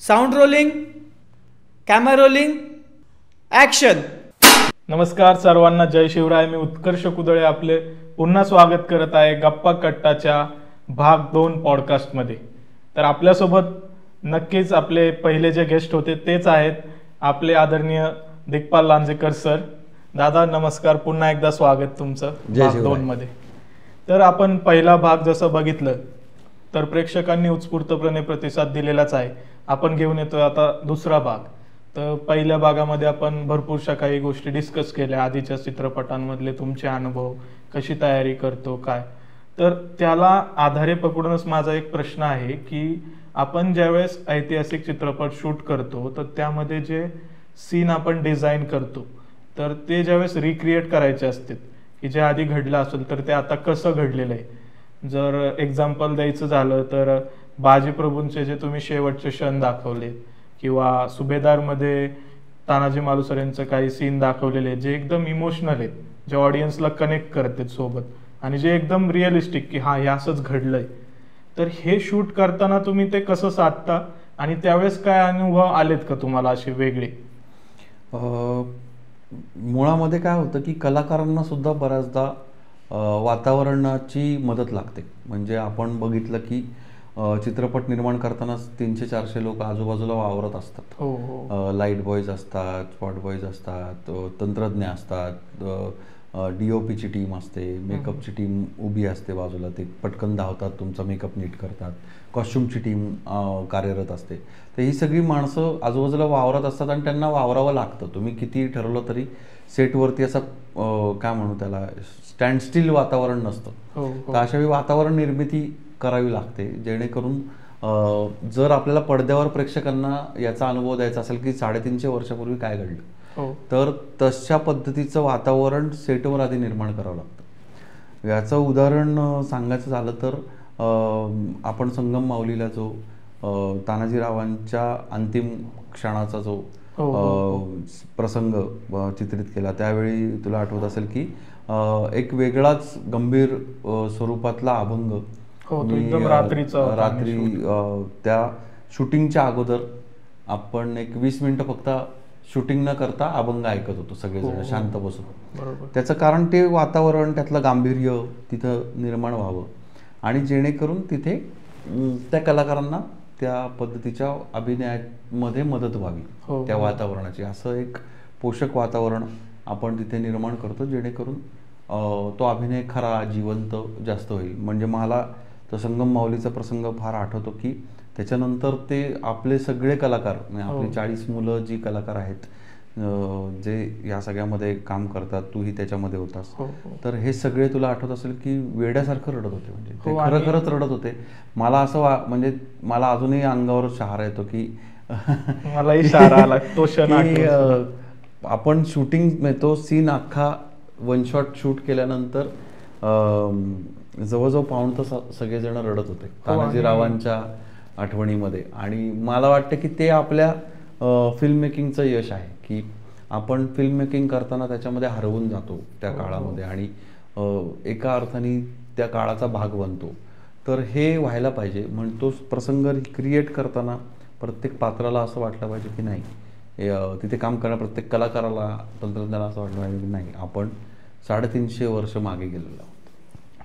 Sound rolling, camera rolling, action. नमस्कार सर्वांना, जय शिवराय. मी उत्कर्ष कुदळे आपले पुन्हा स्वागत करत आहे गप्पा कट्टाच्या भाग 2 पॉडकास्टमध्ये. तर आपल्यासोबत नक्कीच आपले पहिले जे गेस्ट होते तेच आहेत आपले आदरणीय दिग्पाल लांजेकर सर. दादा नमस्कार, पुन्हा एकदा स्वागत तुमचं भाग 2 मध्ये. तर आपण पहिला भाग जसं बघितलं तर प्रेक्षकांनी उत्स्फूर्तपणे प्रतिसाद दिलेलाच आहे. आपण घेऊन येतोय आता दुसरा भाग. तर पहिल्या भागामध्ये आपण भरपूरशा काही गोष्टी डिस्कस केल्या, आधीच्या चित्रपटांमधले तुमचे अनुभव, कशी तयारी करतो काय. तर त्याला आधारे पकडूनच माझा एक प्रश्न आहे की आपण ज्यावेळेस ऐतिहासिक चित्रपट शूट करतो तर त्यामध्ये जे सीन आपण डिझाईन करतो तर ते ज्यावेळेस रिक्रिएट करायचे असते की जे आधी घडलं असेल तर ते आता कसं घडलेलं आहे. जर एक्झाम्पल द्यायचं झालं तर बाजीप्रभूंचे जे तुम्ही शेवटचे क्षण दाखवले किंवा सुभेदारमध्ये तानाजी मालुसरे यांचं काही सीन दाखवलेले जे एकदम इमोशनल आहेत, जे ऑडियन्सला कनेक्ट करतात सोबत आणि जे एकदम रिअलिस्टिक की हा हे असंच घडलंय. तर हे शूट करताना तुम्ही ते कसं साधता आणि त्यावेळेस काय अनुभव आलेत का तुम्हाला असे वेगळे? मुळामध्ये काय होतं की कलाकारांना सुद्धा बऱ्याचदा वातावरणाची मदत लागते. म्हणजे आपण बघितलं की चित्रपट निर्माण करताना 300-400 लोक आजूबाजूला वावरत असतात. लाईट बॉयज असतात, स्पॉट बॉयज असतात, तंत्रज्ञ असतात, DOPची टीम असते, मेकअपची टीम उभी असते बाजूला, ते पटकन धावतात, तुमचा मेकअप नीट करतात, कॉस्ट्युमची टीम कार्यरत असते. तर ही सगळी माणसं आजूबाजूला वावरत असतात आणि त्यांना वावरावं लागतं. तुम्ही किती ठरवलं तरी सेटवरती असं काय म्हणू त्याला स्टँड स्टील वातावरण नसतं. तर अशा वेळी वातावरण निर्मिती करावी लागते जेणेकरून जर आपल्याला पडद्यावर प्रेक्षकांना याचा अनुभव द्यायचा असेल की 350 वर्षापूर्वी काय घडलं तर तशा पद्धतीचं वातावरण सेटवर आधी निर्माण करावं लागतं. याचं उदाहरण सांगायचं झालं तर आपण संगम माऊलीला जो तानाजीरावांच्या अंतिम क्षणाचा जो प्रसंग चित्रित केला त्यावेळी तुला आठवत असेल की एक वेगळाच गंभीर स्वरूपातला अभंग रात्री त्या शूटिंगच्या अगोदर आपण एक 20 मिनिटं फक्त शूटिंग न करता अभंग ऐकत होतो सगळेजण शांत बसून. त्याचं कारण ते वातावरण, त्यातलं गांभीर्य तिथं निर्माण व्हावं आणि जेणेकरून तिथे त्या कलाकारांना त्या पद्धतीच्या अभिनयामध्ये मदत व्हावी त्या वातावरणाची. असं एक पोषक वातावरण आपण तिथे निर्माण करतो जेणेकरून तो अभिनय खरा जिवंत जास्त होईल. म्हणजे मला तो संगम माऊलीचा प्रसंग फार आठवतो की त्याच्यानंतर ते आपले सगळे कलाकार म्हणजे आपली 40 मुलं जी कलाकार आहेत जे या सगळ्यामध्ये काम करतात, तूही त्याच्यामध्ये होतास, तर हे सगळे तुला आठवत असेल की वेड्यासारखं रडत होते. म्हणजे ते खरंच रडत होते. मला असं म्हणजे मला अजूनही अंगावर शहारा येतो की मलाही शहारा आला तो क्षण. आपण शूटिंग तो सीन अख्खा 1 शॉट शूट केल्यानंतर जवळजवळ पाऊण तास सगळेजण रडत होते तानाजीरावांच्या आठवणीमध्ये. आणि मला वाटतं की ते आपल्या फिल्म मेकिंगचं यश आहे की आपण फिल्म मेकिंग करताना त्याच्यामध्ये हरवून जातो त्या काळामध्ये आणि एका अर्थाने त्या काळाचा भाग बनतो. तर हे व्हायला पाहिजे. म्हणजे तो प्रसंग रिक्रिएट करताना प्रत्येक पात्राला असं वाटलं पाहिजे की नाही, तिथे काम करणाऱ्या प्रत्येक कलाकाराला, तंत्रज्ञानाला असं वाटलं पाहिजे की नाही आपण 350 वर्ष मागे गेलेलो आहोत.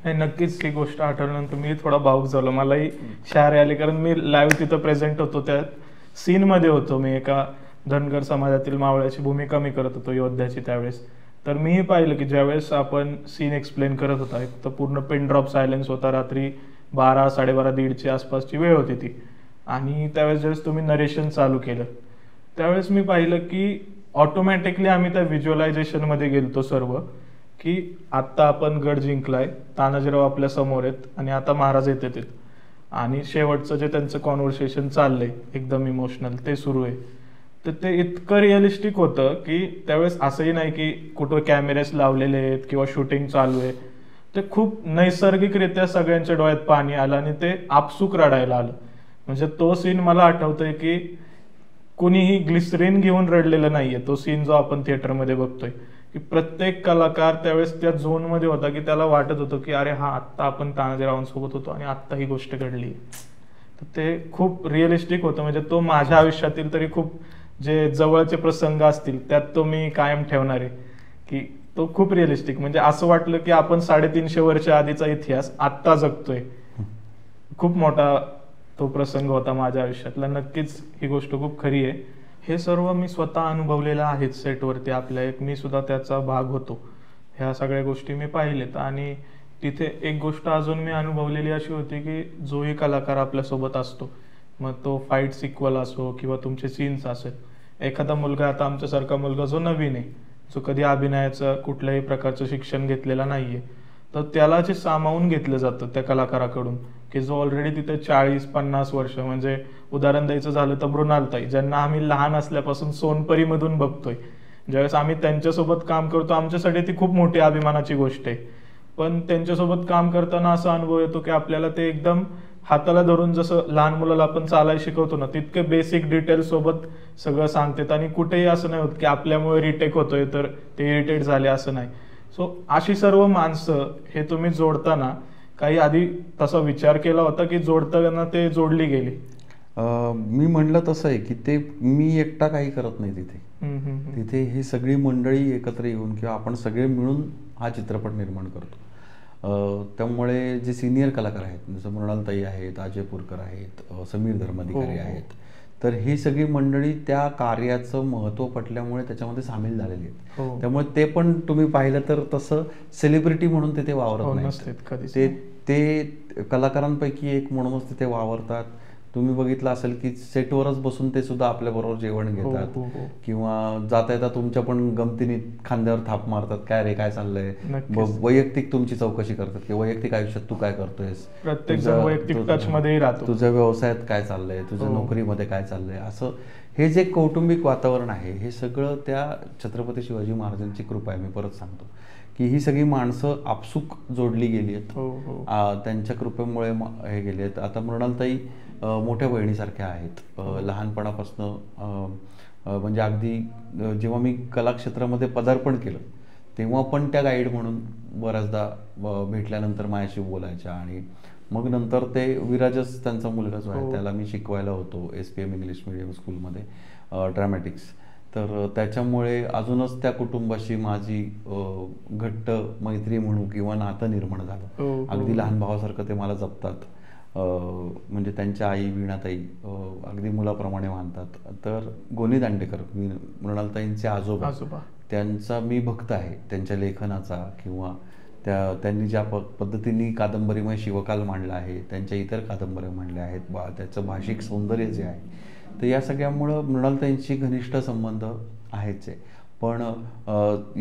नक्कीच ही गोष्ट आठवल्यानंतर मी थोडा भावुक झालो. मलाही शहारे आले कारण मी लाईव्ह तिथं प्रेझेंट होतो, त्या सीनमध्ये होतो. मी एका धनगर समाजातील मावळ्याची भूमिका मी करत होतो, योद्ध्याची. त्यावेळेस तर मीही पाहिलं की ज्यावेळेस आपण सीन एक्सप्लेन करत होता एक तर पूर्ण पिन ड्रॉप सायलेन्स होता. रात्री 12, 12:30, 1:30ची आसपासची वेळ होती ती. आणि त्यावेळेस ज्यावेळेस तुम्ही नरेशन चालू केलं त्यावेळेस मी पाहिलं की ऑटोमॅटिकली आम्ही त्या व्हिज्युअलायझेशनमध्ये गेलतो सर्व की आत्ता आपण गड जिंकलाय, तानाजीराव आपल्या समोर आहेत आणि आता महाराज येतात आणि शेवटचं जे त्यांचं कॉन्व्हर्सेशन चाललंय एकदम इमोशनल ते सुरू आहे. तर ते इतकं रिअलिस्टिक होतं की त्यावेळेस असंही नाही की कुठं कॅमेरेस लावलेले आहेत किंवा शूटिंग चालू आहे. ते खूप नैसर्गिकरित्या सगळ्यांच्या डोळ्यात पाणी आलं आणि ते आपसूक रडायला आलं. म्हणजे तो सीन मला आठवतोय की कुणीही ग्लिसरीन घेऊन रडलेलं नाहीये. तो सीन जो आपण थिएटरमध्ये बघतोय की प्रत्येक कलाकार त्यावेळेस त्या झोनमध्ये होता की त्याला वाटत होतं की अरे हा आत्ता आपण तानाजीरावांसोबत होतो आणि आत्ता ही गोष्ट घडली. तर ते खूप रिअलिस्टिक होतं. म्हणजे तो माझ्या आयुष्यातील तरी खूप जे जवळचे प्रसंग असतील त्यात तो मी कायम ठेवणार आहे, की तो खूप रिअलिस्टिक. म्हणजे असं वाटलं की आपण 350 वर्ष आधीचा इतिहास आत्ता जगतोय. खूप मोठा तो प्रसंग होता माझ्या आयुष्यातला. नक्कीच ही गोष्ट खूप खरी आहे. हे सर्व मी स्वतः अनुभवलेलं आहे सेटवरती आपल्या. मी सुद्धा त्याचा भाग होतो. ह्या सगळ्या गोष्टी मी पाहिलेत. आणि तिथे एक गोष्ट अजून मी अनुभवलेली अशी होती की जोही कलाकार आपल्यासोबत असतो, मग तो फाईट सिक्वल असो किंवा तुमचे सीन्स असेल, एखादा मुलगा, आता आमच्यासारखा मुलगा जो नवीन आहे, जो कधी अभिनयाचं कुठल्याही प्रकारचं शिक्षण घेतलेलं नाहीये, तर त्याला जे सामावून घेतलं जातं त्या कलाकाराकडून, की जो ऑलरेडी तिथे 40-50 वर्ष, म्हणजे उदाहरण द्यायचं झालं तर मृणालताई, ज्यांना आम्ही लहान असल्यापासून सोनपरीमधून बघतोय, ज्यावेळेस आम्ही त्यांच्यासोबत काम करतो आमच्यासाठी ती खूप मोठी अभिमानाची गोष्ट आहे. पण त्यांच्यासोबत काम करताना असा अनुभव येतो की आपल्याला ते एकदम हाताला धरून, जसं लहान मुलाला आपण चालायला शिकवतो ना, तितके बेसिक डिटेल सोबत सगळं सांगतात. आणि कुठेही असं नाही होत की आपल्यामुळे रिटेक होतोय तर ते इरिटेट झाले, असं नाही. सो अशी सर्व माणसं हे तुम्ही जोडताना काही आधी तसा विचार केला होता की जोडताना ते जोडली गेली? मी म्हणलं तसं आहे की ते मी एकटा काही करत नाही तिथे ही सगळी मंडळी एकत्र येऊन किंवा आपण सगळे मिळून हा चित्रपट निर्माण करतो. त्यामुळे जे सिनियर कलाकार आहेत, जसं मृणालताई आहेत, अजय पुरकर आहेत, समीर धर्माधिकारी आहेत, तर ही सगळी मंडळी त्या कार्याचं महत्त्व पटल्यामुळे त्याच्यामध्ये सामील झालेली आहेत. त्यामुळे ते पण तुम्ही पाहिलं तर तसं सेलिब्रिटी म्हणून तिथे वावरत नाही. ते कलाकारांपैकी एक म्हणूनच तिथे वावरतात. तुम्ही बघितलं असेल की सेटवरच बसून ते सुद्धा आपल्याबरोबर जेवण घेतात किंवा जाता येता तुमच्या पण गमतीने खांद्यावर थाप मारतात, काय रे काय चाललंय, वैयक्तिक तुमची चौकशी करतात की वैयक्तिक आयुष्यात तू काय करतोयस, तुझ्या व्यवसायात काय चाललंय, तुझ्या नोकरीमध्ये काय चाललंय. असं हे जे कौटुंबिक वातावरण आहे हे सगळं त्या छत्रपती शिवाजी महाराजांची कृपा आहे. मी परत सांगतो की ही सगळी माणसं आपसूक जोडली गेली आहेत, त्यांच्या कृपेमुळे हे गेली आहेत. आता मृणालताई मोठ्या बहिणीसारख्या आहेत. लहानपणापासनं म्हणजे अगदी जेव्हा मी कलाक्षेत्रामध्ये पदार्पण केलं तेव्हा पण त्या गाईड म्हणून बऱ्याचदा भेटल्यानंतर माझ्याशी बोलायच्या. आणि मग नंतर ते विराजच त्यांचा मुलगा जो आहे त्याला मी शिकवायला होतो SPM इंग्लिश मीडियम स्कूलमध्ये ड्रॅमॅटिक्स. तर त्याच्यामुळे अजूनच त्या कुटुंबाशी माझी घट्ट मैत्री म्हणू किंवा नातं निर्माण झालं. अगदी लहान भावासारखं ते मला जपतात. म्हणजे त्यांच्या आई वीणाताई अगदी मुलाप्रमाणे मानतात. तर गोनी दांडेकर, मृणालताईंचे आजोबा, त्यांचा मी भक्त आहे. त्यांच्या लेखनाचा किंवा त्यांनी ज्या पद्धतीने कादंबरीमय शिवकाल मांडला आहे, त्यांच्या इतर कादंबऱ्या मांडल्या आहेत, त्याचं भाषिक सौंदर्य जे आहे, तर या सगळ्यामुळं मृणालताईंशी घनिष्ठ संबंध आहेच आहे. पण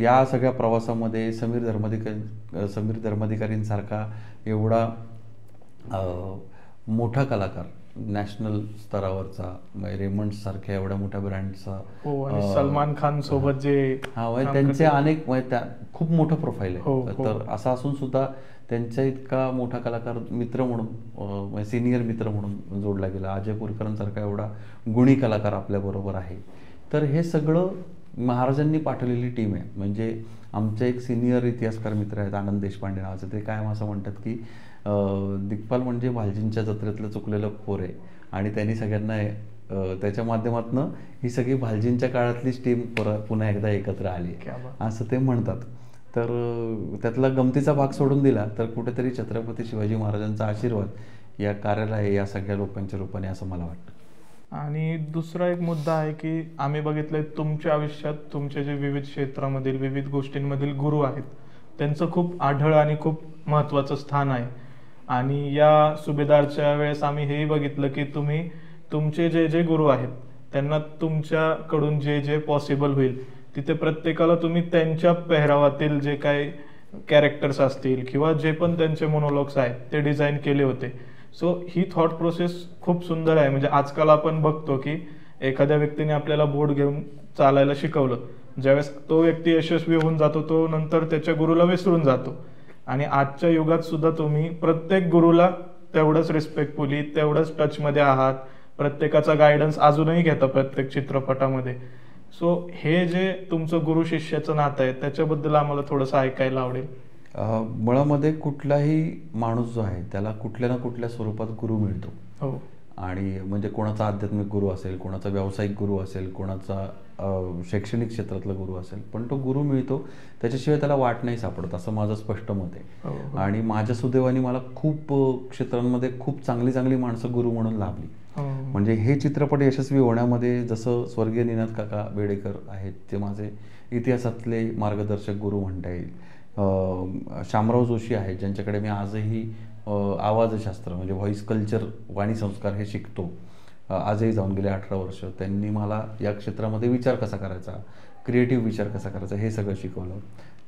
या सगळ्या प्रवासामध्ये समीर धर्माधिकारींसारखा एवढा मोठा कलाकार, नॅशनल स्तरावरचा, रेमंड सारख्या एवढ्या मोठ्या ब्रँडचा, सलमान खान सोबत जे त्यांचे अनेक खूप मोठं प्रोफाईल आहे. तर असं असून सुद्धा त्यांच्या इतका मोठा कलाकार मित्र म्हणून, सिनियर मित्र म्हणून जोडला गेला. अजय पुरकरांसारखा एवढा गुणी कलाकार आपल्याबरोबर आहे. तर हे सगळं महाराजांनी पाठवलेली टीम आहे. म्हणजे आमचे एक सिनियर इतिहासकार मित्र आहेत, आनंद देशपांडे नावाचे, ते कायम असं म्हणतात की दिग्पाल म्हणजे भालजींच्या जत्रेतलं चुकलेलं पोर आहे. आणि त्यांनी सगळ्यांना त्याच्या माध्यमातून ही सगळी भालजींच्या काळातलीच टीम पुन्हा एकदा एकत्र आली असं ते म्हणतात. तर त्यातला गमतीचा भाग सोडून दिला तर कुठेतरी छत्रपती शिवाजी महाराजांचा आशीर्वाद या कार्याला आहे, या सगळ्या लोकांच्या रूपाने, असं मला वाटतं. आणि दुसरा एक मुद्दा आहे की आम्ही बघितलंय तुमच्या आयुष्यात तुमचे जे विविध क्षेत्रामधील विविध गोष्टींमधील गुरु आहेत त्यांचं खूप आढळ आणि खूप महत्त्वाचं स्थान आहे. आणि या सुभेदारच्या वेळेस आम्ही हेही बघितलं की तुम्ही तुमचे जे गुरु आहेत त्यांना तुमच्याकडून जे पॉसिबल होईल तिथे प्रत्येकाला तुम्ही त्यांच्या पेहरावातील जे काही कॅरेक्टर्स असतील किंवा जे पण त्यांचे मोनोलॉग्स आहेत ते डिझाईन केले होते. सो ही थॉट प्रोसेस खूप सुंदर आहे. म्हणजे आजकाल आपण बघतो की एखाद्या व्यक्तीने आपल्याला बोर्ड घेऊन चालायला शिकवलं, ज्यावेळेस तो व्यक्ती यशस्वी होऊन जातो तो नंतर त्याच्या गुरुला विसरून जातो. आणि आजच्या युगात सुद्धा तुम्ही प्रत्येक गुरुला तेवढंच रिस्पेक्टफुली, तेवढंच टचमध्ये आहात. प्रत्येकाचा गायडन्स अजूनही घेता प्रत्येक चित्रपटामध्ये. सो हे जे तुमचं गुरु शिष्याचं नातं आहे त्याच्याबद्दल आम्हाला थोडंसं ऐकायला आवडेल. मुळामध्ये कुठलाही माणूस जो आहे त्याला कुठल्या ना कुठल्या स्वरूपात गुरु मिळतो. आणि म्हणजे कोणाचा आध्यात्मिक गुरु असेल, कोणाचा व्यावसायिक गुरु असेल, कोणाचा शैक्षणिक क्षेत्रातला गुरु असेल, पण तो गुरु मिळतो त्याच्याशिवाय त्याला वाट नाही सापडत, असं माझं स्पष्ट मत आहे. आणि माझ्या सुदैवाने मला खूप क्षेत्रांमध्ये खूप चांगली चांगली माणसं गुरु म्हणून लाभली. म्हणजे हे चित्रपट यशस्वी होण्यामध्ये जसं स्वर्गीय निनाद काका बेडेकर आहेत, ते माझे इतिहासातले मार्गदर्शक गुरु म्हणता येईल. शामराव जोशी आहेत, ज्यांच्याकडे मी आजही आवाजशास्त्र म्हणजे व्हॉइस कल्चर, वाणी संस्कार हे शिकतो. आजही जाऊन गेले 18 वर्ष. त्यांनी मला या क्षेत्रामध्ये विचार कसा करायचा, क्रिएटिव्ह विचार कसा करायचा हे सगळं शिकवलं.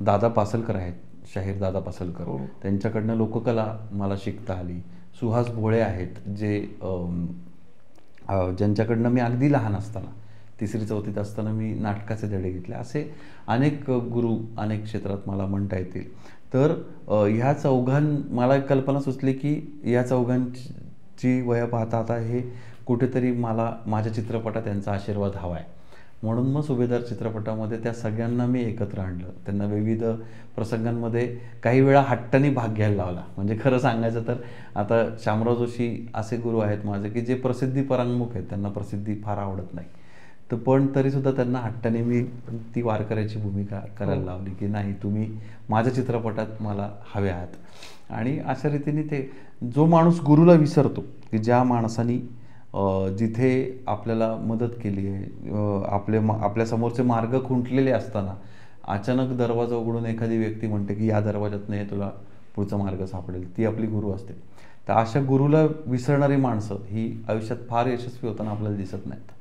दादा पासलकर आहेत, शाहीर दादा पासलकर, त्यांच्याकडनं लोककला मला शिकता आली. सुहास भोळे आहेत, जे ज्यांच्याकडनं मी अगदी लहान असताना 3री-4थीत असताना मी नाटकाचे धडे घेतले. असे अनेक गुरु अनेक क्षेत्रात मला म्हणता येतील. तर ह्या मला एक कल्पना सुचली की या चौघांची वय पाहता आता हे कुठेतरी मला माझ्या चित्रपटात त्यांचा आशीर्वाद हवा आहे. म्हणून मग सुभेदार चित्रपटामध्ये त्या सगळ्यांना मी एकत्र आणलं. त्यांना विविध प्रसंगांमध्ये काही वेळा हट्टाने भाग घ्यायला लावला. म्हणजे खरं सांगायचं तर आता शामराव जोशी असे गुरु आहेत माझे की जे प्रसिद्धी परांगमुख आहेत, त्यांना प्रसिद्धी फार आवडत नाही. तर पण तरीसुद्धा त्यांना हट्टाने मी ती वारकऱ्याची भूमिका करायला लावली की नाही, तुम्ही माझ्या चित्रपटात मला हवे आहात. आणि अशा रीतीने ते जो माणूस गुरुला विसरतो, की ज्या माणसाने जिथे आपल्याला मदत केली आहे, आपल्या समोरचे मार्ग खुंटलेले असताना अचानक दरवाजा उघडून एखादी व्यक्ती म्हणते की या दरवाजात नाही, तुला पुढचा मार्ग सापडेल, ती आपली गुरु असते. तर अशा गुरुला विसरणारी माणसं ही आयुष्यात फार यशस्वी होताना आपल्याला दिसत नाहीत.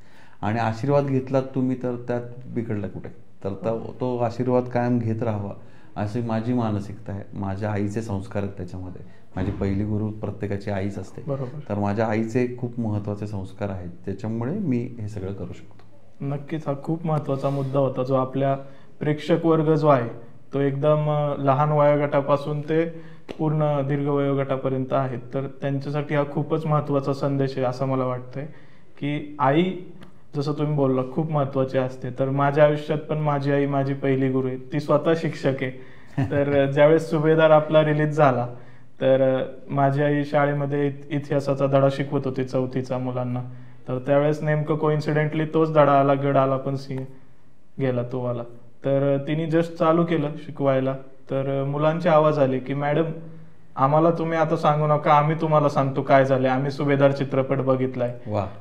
आणि आशीर्वाद घेतलात तुम्ही तर त्यात बिघडला कुठे, तर तो आशीर्वाद कायम घेत राहावा अशी माझी मानसिकता आहे. माझ्या आईचे संस्कार आहेत त्याच्यामध्ये. माझी पहिली गुरु प्रत्येकाची आईच असते, तर माझ्या आईचे खूप महत्त्वाचे संस्कार आहेत, त्याच्यामुळे मी हे सगळं करू शकतो. नक्कीच हा खूप महत्त्वाचा मुद्दा होता, जो आपल्या प्रेक्षक वर्ग जो आहे तो एकदम लहान वयोगटापासून ते पूर्ण दीर्घ वयोगटापर्यंत आहेत. तर त्यांच्यासाठी हा खूपच महत्त्वाचा संदेश आहे असं मला वाटतंय की आई, जसं तुम्ही बोलला, खूप महत्त्वाची असते. तर माझ्या आयुष्यात पण माझी आई माझी पहिली गुरु आहे. ती स्वतः शिक्षक आहे. तर ज्यावेळेस सुभेदार आपला रिलीज झाला तर माझी आई शाळेमध्ये इतिहासाचा धडा शिकवत होती 4थीचा मुलांना. तर त्यावेळेस नेमकं कोइन्सिडेंटली तोच धडा आला, गड आला पण सिंह गेला तो आला. तर तिने जस्ट चालू केलं शिकवायला, तर मुलांचे आवाज आले की मॅडम आम्हाला तुम्ही आता सांगू नका, आम्ही तुम्हाला सांगतो काय झालंय, आम्ही सुभेदार चित्रपट बघितलाय.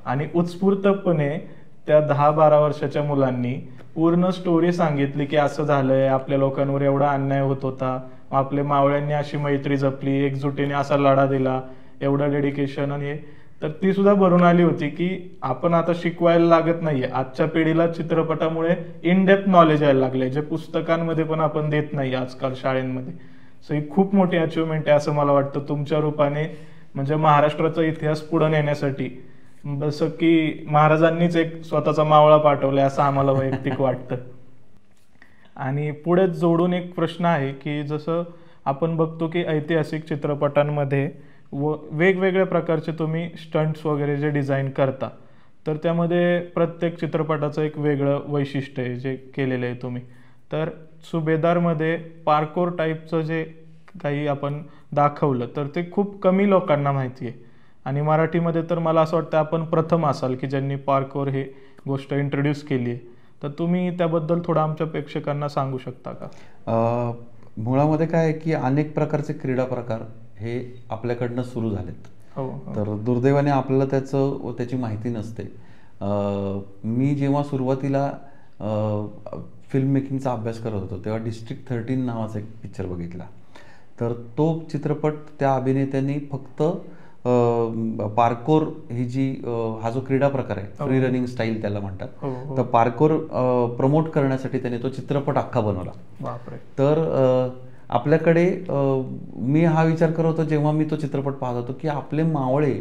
आणि उत्स्फूर्तपणे त्या 10-12 वर्षाच्या मुलांनी पूर्ण स्टोरी सांगितली की असं झालंय, आपल्या लोकांवर एवढा अन्याय होत होता, आपल्या मावळ्यांनी अशी मैत्री जपली, एकजुटीने असा लढा दिला, एवढं डेडिकेशन. आणि तर ती सुद्धा भरून आली होती की आपण आता शिकवायला लागत नाहीये, आजच्या पिढीला चित्रपटामुळे इन डेप्थ नॉलेज यायला लागलंय, जे पुस्तकांमध्ये पण आपण देत नाही आजकाल शाळेंमध्ये. सो ही खूप मोठी अचिव्हमेंट आहे असं मला वाटतं तुमच्या रूपाने. म्हणजे महाराष्ट्राचा इतिहास पुढे नेण्यासाठी जसं की महाराजांनीच एक स्वतःचा मावळा पाठवलाय असं आम्हाला वैयक्तिक वाटतं. आणि पुढे जोडून एक प्रश्न आहे की जसं आपण बघतो की ऐतिहासिक चित्रपटांमध्ये वेगवेगळ्या प्रकारचे तुम्ही स्टंट्स वगैरे जे डिझाईन करता, तर त्यामध्ये प्रत्येक चित्रपटाचं एक वेगळं वैशिष्ट्य आहे जे केलेलं आहे तुम्ही. तर सुभेदारमध्ये पार्कोर टाईपचं जे काही आपण दाखवलं तर ते खूप कमी लोकांना माहिती आहे. आणि मराठीमध्ये तर मला असं वाटतं आपण प्रथम असाल की ज्यांनी पार्कोर हे गोष्ट इंट्रोड्यूस केली आहे. तर तुम्ही त्याबद्दल थोडं आमच्या प्रेक्षकांना सांगू शकता का? मुळामध्ये काय आहे की अनेक प्रकारचे क्रीडा प्रकार हे आपल्याकडनं सुरू झालेत. तर दुर्दैवाने आपल्याला त्याची माहिती नसते. मी जेव्हा सुरुवातीला फिल्म मेकिंगचा अभ्यास करत होतो तेव्हा डिस्ट्रिक्ट 13 नावाचा एक पिक्चर बघितला. तर तो चित्रपट त्या अभिनेत्यांनी फक्त पार्कोर ही जी हा जो क्रीडा प्रकार आहे, फ्री रनिंग स्टाईल त्याला म्हणतात, तर पार्कोर प्रमोट करण्यासाठी त्याने तो चित्रपट अख्खा बनवला. तर आपल्याकडे मी हा विचार करत होतो जेव्हा मी तो चित्रपट पाहत होतो की आपले मावळे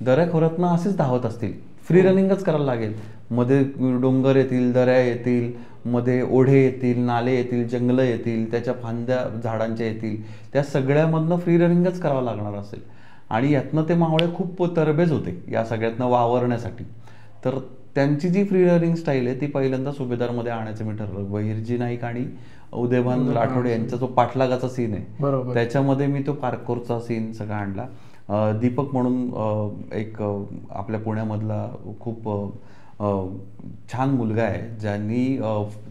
दऱ्याखोऱ्यातनं असेच धावत असतील, फ्री रनिंगच करायला लागेल. मध्ये डोंगर येतील, दऱ्या येतील, मध्ये ओढे येतील, नाले येतील, जंगलं येतील, त्याच्या फांद्या झाडांच्या येतील, त्या सगळ्यामधनं फ्री रनिंगच करावं लागणार असेल. आणि यातनं ते मावळे खूप तरबेज होते या सगळ्यातनं वावरण्यासाठी. तर त्यांची जी फ्री रनिंग स्टाईल आहे ती पहिल्यांदा सुभेदारमध्ये आणायचं मी ठरवलं. बहिर्जी नाईक आणि उदयभान राठोड यांचा जो पाठलागाचा सीन आहे त्याच्यामध्ये मी तो पार्कोरचा सीन सगळा आणला. दीपक म्हणून एक आपल्या पुण्यामधला खूप छान मुलगा आहे, ज्यांनी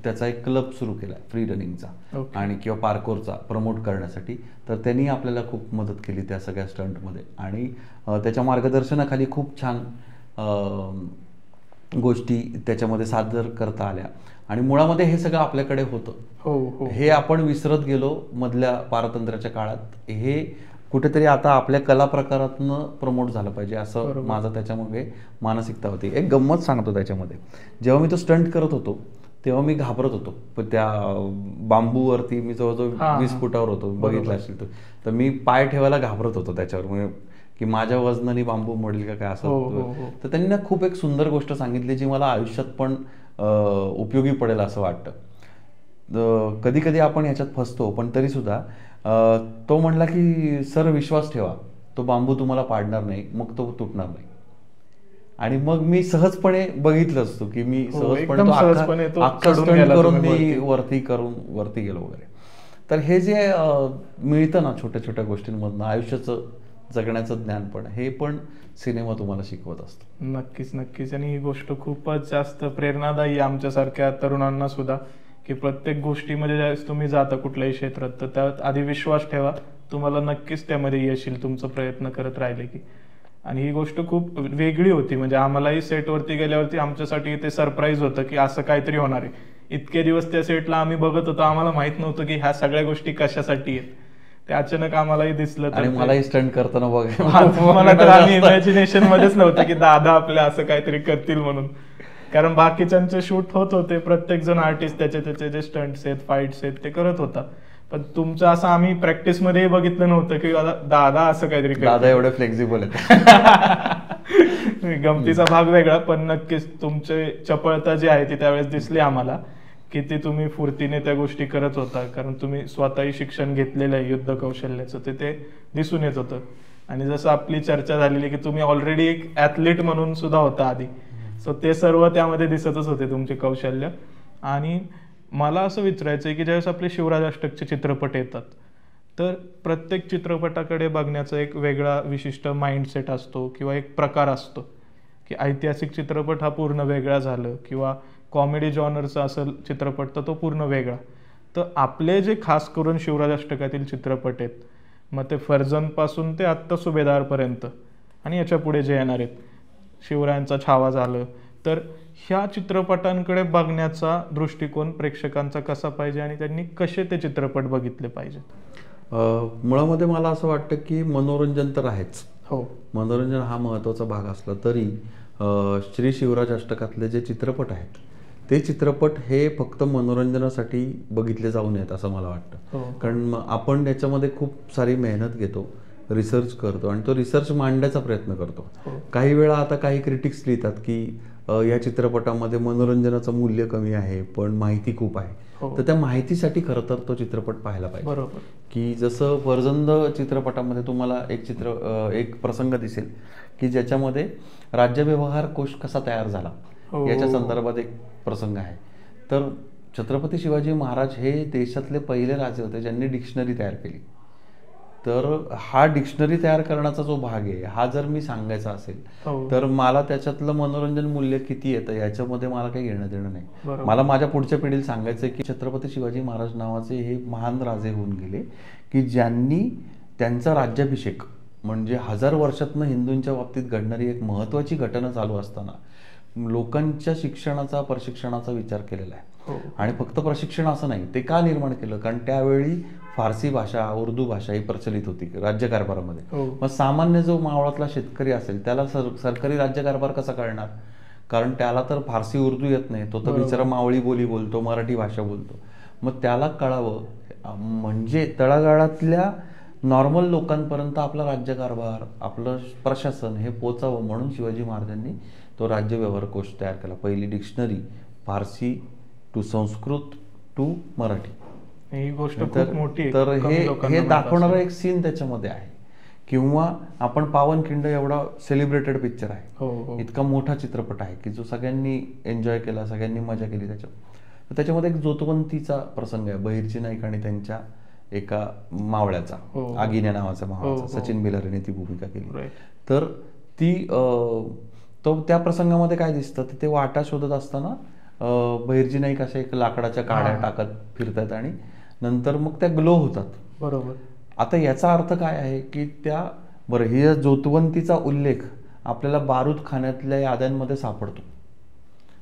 त्याचा एक क्लब सुरू केला फ्री रनिंगचा आणि किंवा पार्कोरचा प्रमोट करण्यासाठी. तर त्यांनी आपल्याला खूप मदत केली त्या सगळ्या स्टंटमध्ये आणि त्याच्या मार्गदर्शनाखाली खूप छान गोष्टी त्याच्यामध्ये सादर करता आल्या आणि मुळामध्ये हे सगळं आपल्याकडे होतं. हे आपण विसरत गेलो मधल्या पारतंत्र्याच्या काळात. हे कुठेतरी आता आपल्या कला प्रकारातनं प्रमोट झालं पाहिजे असं माझं त्याच्यामध्ये मानसिकता होती. एक गंमत सांगतो त्याच्यामध्ये. जेव्हा मी तो स्टंट करत होतो तेव्हा मी घाबरत होतो. पण त्या बांबूवरती मी जवळजवळ 20 फुटावर होतो, बघितलं असेल तर मी पाय ठेवायला घाबरत होतो त्याच्यावर, म्हणजे की माझ्या वजनाने बांबू मोडेल का काय असं. तर त्यांनी ना खूप एक सुंदर गोष्ट सांगितली जी मला आयुष्यात पण उपयोगी पडेल असं वाटतं. कधी कधी आपण ह्याच्यात फसतो, पण तरी सुद्धा तो म्हणला की सर विश्वास ठेवा, तो बांबू तुम्हाला पाडणार नाही, मग तो तुटणार नाही. आणि मग मी सहजपणे बघितलं असतो की मी सहजपणे करून मी वरती गेलो वगैरे. तर हे जे मिळतं ना छोट्या छोट्या गोष्टींमधनं आयुष्याचं जगण्याचं ज्ञान, पण हे पण सिनेमा तुम्हाला शिकवत असतो. नक्कीच नक्कीच. आणि ही गोष्ट खूपच जास्त प्रेरणादायी आमच्यासारख्या तरुणांना सुद्धा, की प्रत्येक गोष्टीमध्ये ज्यावेळेस तुम्ही जाता कुठल्याही क्षेत्रात तर त्यात आधी विश्वास ठेवा, तुम्हाला नक्कीच त्यामध्ये यश येईल तुमचा प्रयत्न करत राहिले की. आणि ही गोष्ट खूप वेगळी होती, म्हणजे आम्हालाही सेटवरती गेल्यावरती आमच्यासाठी ते सरप्राईज होतं की असं काहीतरी होणार आहे. इतके दिवस त्या सेटला आम्ही बघत होतो, आम्हाला माहित नव्हतं की ह्या सगळ्या गोष्टी कशासाठी आहेत. ते अचानक आम्हालाही दिसलं. आणि मलाही स्टंट करताना मला तर आम्ही इमॅजिनेशन मध्येच नव्हतं की दादा आपल्या असं काहीतरी करतील म्हणून. कारण बाकीच्यांचे शूट होत होते, प्रत्येक जण आर्टिस्ट त्याचे जे स्टंट्स आहेत, फाईट्स आहेत ते करत होता. पण तुमचं असं आम्ही प्रॅक्टिस मध्ये बघितलं नव्हतं की दादा असं काहीतरी, दादा एवढे फ्लेक्झिबल आहेत. गमतीचा भाग वेगळा, पण नक्कीच तुमचे चपळता जी आहे ती त्यावेळेस दिसली आम्हाला, किती तुम्ही फुर्तीने त्या गोष्टी करत होता. कारण तुम्ही स्वतःही शिक्षण घेतलेलं आहे युद्ध कौशल्याचं, ते दिसून येत होतं. आणि जसं आपली चर्चा झालेली की तुम्ही ऑलरेडी एक ऍथलीट म्हणून सुद्धा होता आधी, सो ते सर्व त्यामध्ये दिसतच होते तुमचे कौशल्य. आणि मला असं विचारायचं आहे की ज्यावेळेस आपले शिवराज अष्टकचे चित्रपट येतात तर प्रत्येक चित्रपटाकडे बघण्याचा एक वेगळा विशिष्ट माइंडसेट असतो किंवा एक प्रकार असतो, की ऐतिहासिक चित्रपट हा पूर्ण वेगळा झालं किंवा कॉमेडी जॉनरचा असेल चित्रपट तर तो पूर्ण वेगळा. तर आपले जे खास करून शिवराज अष्टकातील चित्रपट आहेत, मग ते फर्जंदपासून ते आत्ता सुभेदारपर्यंत आणि याच्या पुढे जे येणार आहेत, शिवरायांचा छावा झालं, तर ह्या चित्रपटांकडे बघण्याचा दृष्टिकोन प्रेक्षकांचा कसा पाहिजे आणि त्यांनी कसे ते चित्रपट बघितले पाहिजेत? मुळामध्ये मला असं वाटतं की मनोरंजन तर आहेच. मनोरंजन हा महत्त्वाचा भाग असला तरी श्री शिवराज अष्टकातले जे चित्रपट आहेत ते चित्रपट हे फक्त मनोरंजनासाठी बघितले जाऊ नयेत असं मला वाटतं. कारण आपण याच्यामध्ये खूप सारी मेहनत घेतो, रिसर्च करतो आणि तो रिसर्च मांडण्याचा प्रयत्न करतो. काही वेळा आता काही क्रिटिक्स लिहितात की या चित्रपटामध्ये मनोरंजनाचं मूल्य कमी आहे पण माहिती खूप आहे. तर त्या माहितीसाठी खरं तर तो चित्रपट पाहायला पाहिजे. बरोबर. की जसं फर्जंद चित्रपटामध्ये तुम्हाला एक प्रसंग दिसेल की ज्याच्यामध्ये राज्यव्यवहार कोश कसा तयार झाला याच्या संदर्भात एक प्रसंग आहे. तर छत्रपती शिवाजी महाराज हे देशातले पहिले राजे होते ज्यांनी डिक्शनरी तयार केली. तर हा डिक्शनरी तयार करण्याचा जो भाग आहे हा जर मी सांगायचा असेल तर मला त्याच्यातलं मनोरंजन मूल्य किती येतं याच्यामध्ये मला काही घेणं देणं नाही. मला माझ्या पुढच्या पिढीला सांगायचं की छत्रपती शिवाजी महाराज नावाचे हे महान राजे होऊन गेले की ज्यांनी त्यांचा राज्याभिषेक म्हणजे 1000 वर्षातनं हिंदूंच्या बाबतीत घडणारी एक महत्त्वाची घटना चालू असताना लोकांच्या शिक्षणाचा प्रशिक्षणाचा विचार केलेला आहे. आणि फक्त प्रशिक्षण असं नाही, ते का निर्माण केलं, कारण त्यावेळी फारसी भाषा उर्दू भाषा ही प्रचलित होती राज्यकारभारामध्ये. मग सामान्य जो मावळातला शेतकरी असेल त्याला सरकारी राज्यकारभार कसा कळणार, कारण त्याला तर फारसी उर्दू येत नाही, तो तर बिचारा मावळी बोली बोलतो, मराठी भाषा बोलतो. मग त्याला कळावं म्हणजे तळागाळातल्या नॉर्मल लोकांपर्यंत आपला राज्यकारभार आपलं प्रशासन हे पोचावं म्हणून शिवाजी महाराजांनी तो राज्य व्यवहार कोश तयार केला. पहिली dictionary Farsi to Sanskrit to Marathi. ही गोष्ट खूप मोठी. तर हे दाखवणारा एक सीन त्याच्यामध्ये आहे. किंवा आपण पावनखिंड एवढा सेलिब्रेटेड पिक्चर आहे, इतका मोठा चित्रपट आहे की जो सगळ्यांनी एन्जॉय केला, सगळ्यांनी मजा केली त्याच्यात. तर त्याच्यामध्ये एक जोतवंतीचा प्रसंग आहे, बहिर्जी नाईक आणि त्यांच्या एका मावळ्याचा, आगिन्या नावाचा मावळ्याचा, सचिन बेलारेने ती भूमिका केली. तर ती तो त्या प्रसंगामध्ये काय दिसतं, ते वाटा शोधत असताना बहिर्जी नाईक अशा एक लाकडाच्या काड्या टाकत फिरतात आणि नंतर मग त्या ग्लो होतात. बरोबर. आता याचा अर्थ काय आहे की ही जोतवंतीचा उल्लेख आपल्याला बारूद खाण्यातल्या याद्यांमध्ये सापडतो.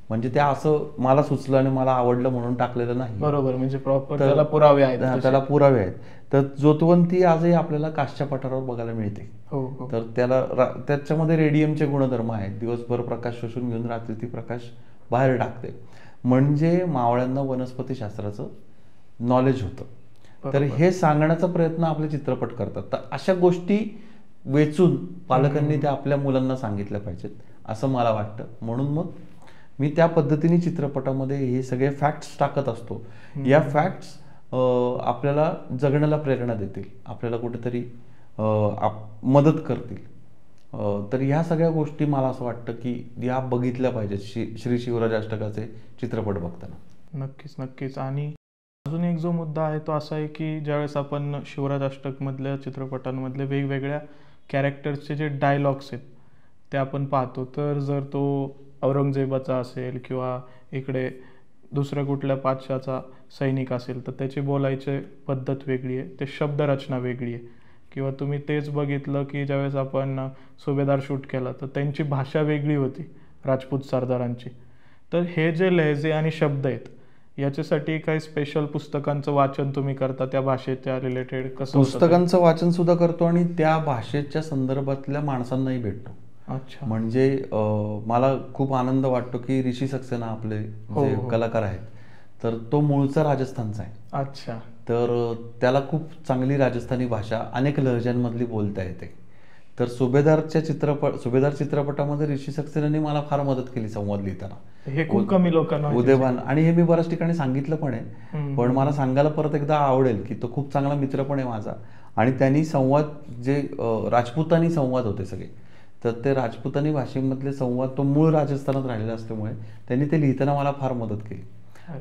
म्हणजे त्या असं मला सुचलं आणि मला आवडलं म्हणून टाकलेलं नाही. बरोबर, म्हणजे प्रॉपर त्याला पुरावे आहेत. त्याला पुरावे आहेत. तर जोतवंती आजही आपल्याला काशच्या पठारावर बघायला मिळते. तर त्याच्यामध्ये रेडियमचे गुणधर्म आहेत. दिवसभर प्रकाश शोषून घेऊन रात्री ती प्रकाश बाहेर टाकते. म्हणजे मावळ्यांना वनस्पतीशास्त्राचं नॉलेज होतं. तर हे सांगण्याचा प्रयत्न आपले चित्रपट करतात. तर अशा गोष्टी वेचून पालकांनी त्या आपल्या मुलांना सांगितल्या पाहिजेत असं मला वाटतं. म्हणून मग मी त्या पद्धतीने चित्रपटामध्ये हे सगळे फॅक्ट्स टाकत असतो. या फॅक्ट्स आपल्याला जगण्याला प्रेरणा देतील, आपल्याला कुठेतरी मदत करतील. तर ह्या सगळ्या गोष्टी मला असं वाटतं की या बघितल्या पाहिजेत श्री शिवराज अष्टकाचे चित्रपट बघताना. नक्कीच नक्कीच. आणि अजून एक जो मुद्दा आहे तो असा आहे की ज्यावेळेस आपण शिवराज अष्टकमधल्या चित्रपटांमधले वेगवेगळ्या कॅरेक्टर्सचे जे डायलॉग्स आहेत ते आपण पाहतो, तर जर तो औरंगजेबाचा असेल किंवा इकडे दुसऱ्या कुठल्या पाचशाचा सैनिक असेल तर त्याची बोलायची पद्धत वेगळी आहे, ते शब्दरचना वेगळी आहे. किंवा तुम्ही तेच बघितलं की ज्यावेळेस आपण सुभेदार शूट केला तर त्यांची भाषा वेगळी होती राजपूत सरदारांची. तर हे जे लहजे आणि शब्द आहेत याच्यासाठी काही स्पेशल पुस्तकांचं वाचन तुम्ही करता त्या भाषेच्या रिलेटेड? कसं? पुस्तकांचं वाचन सुद्धा करतो आणि त्या भाषेच्या संदर्भातल्या माणसांनाही भेटतो. अच्छा. म्हणजे मला खूप आनंद वाटतो की ऋषी सक्सेना आपले जे कलाकार आहेत तर तो मूळचा राजस्थानचा आहे. अच्छा. तर त्याला खूप चांगली राजस्थानी भाषा अनेक लहजांमधली बोलता येते. तर सुभेदार चित्रपटामध्ये ऋषी सक्सेनाने मला फार मदत केली संवाद लिहिताना. हे खूप कमी लोकांना उदयभान, आणि हे मी बऱ्याच ठिकाणी सांगितलं पण आहे, पण मला सांगायला परत एकदा आवडेल की तो खूप चांगला मित्र पण आहे माझा. आणि त्यांनी संवाद जे राजपुतानी संवाद होते सगळे, तर ते राजपुतानी भाषेमधले संवाद तो मूळ राजस्थानात राहिलेला असल्यामुळे त्यांनी ते लिहिताना मला फार मदत केली.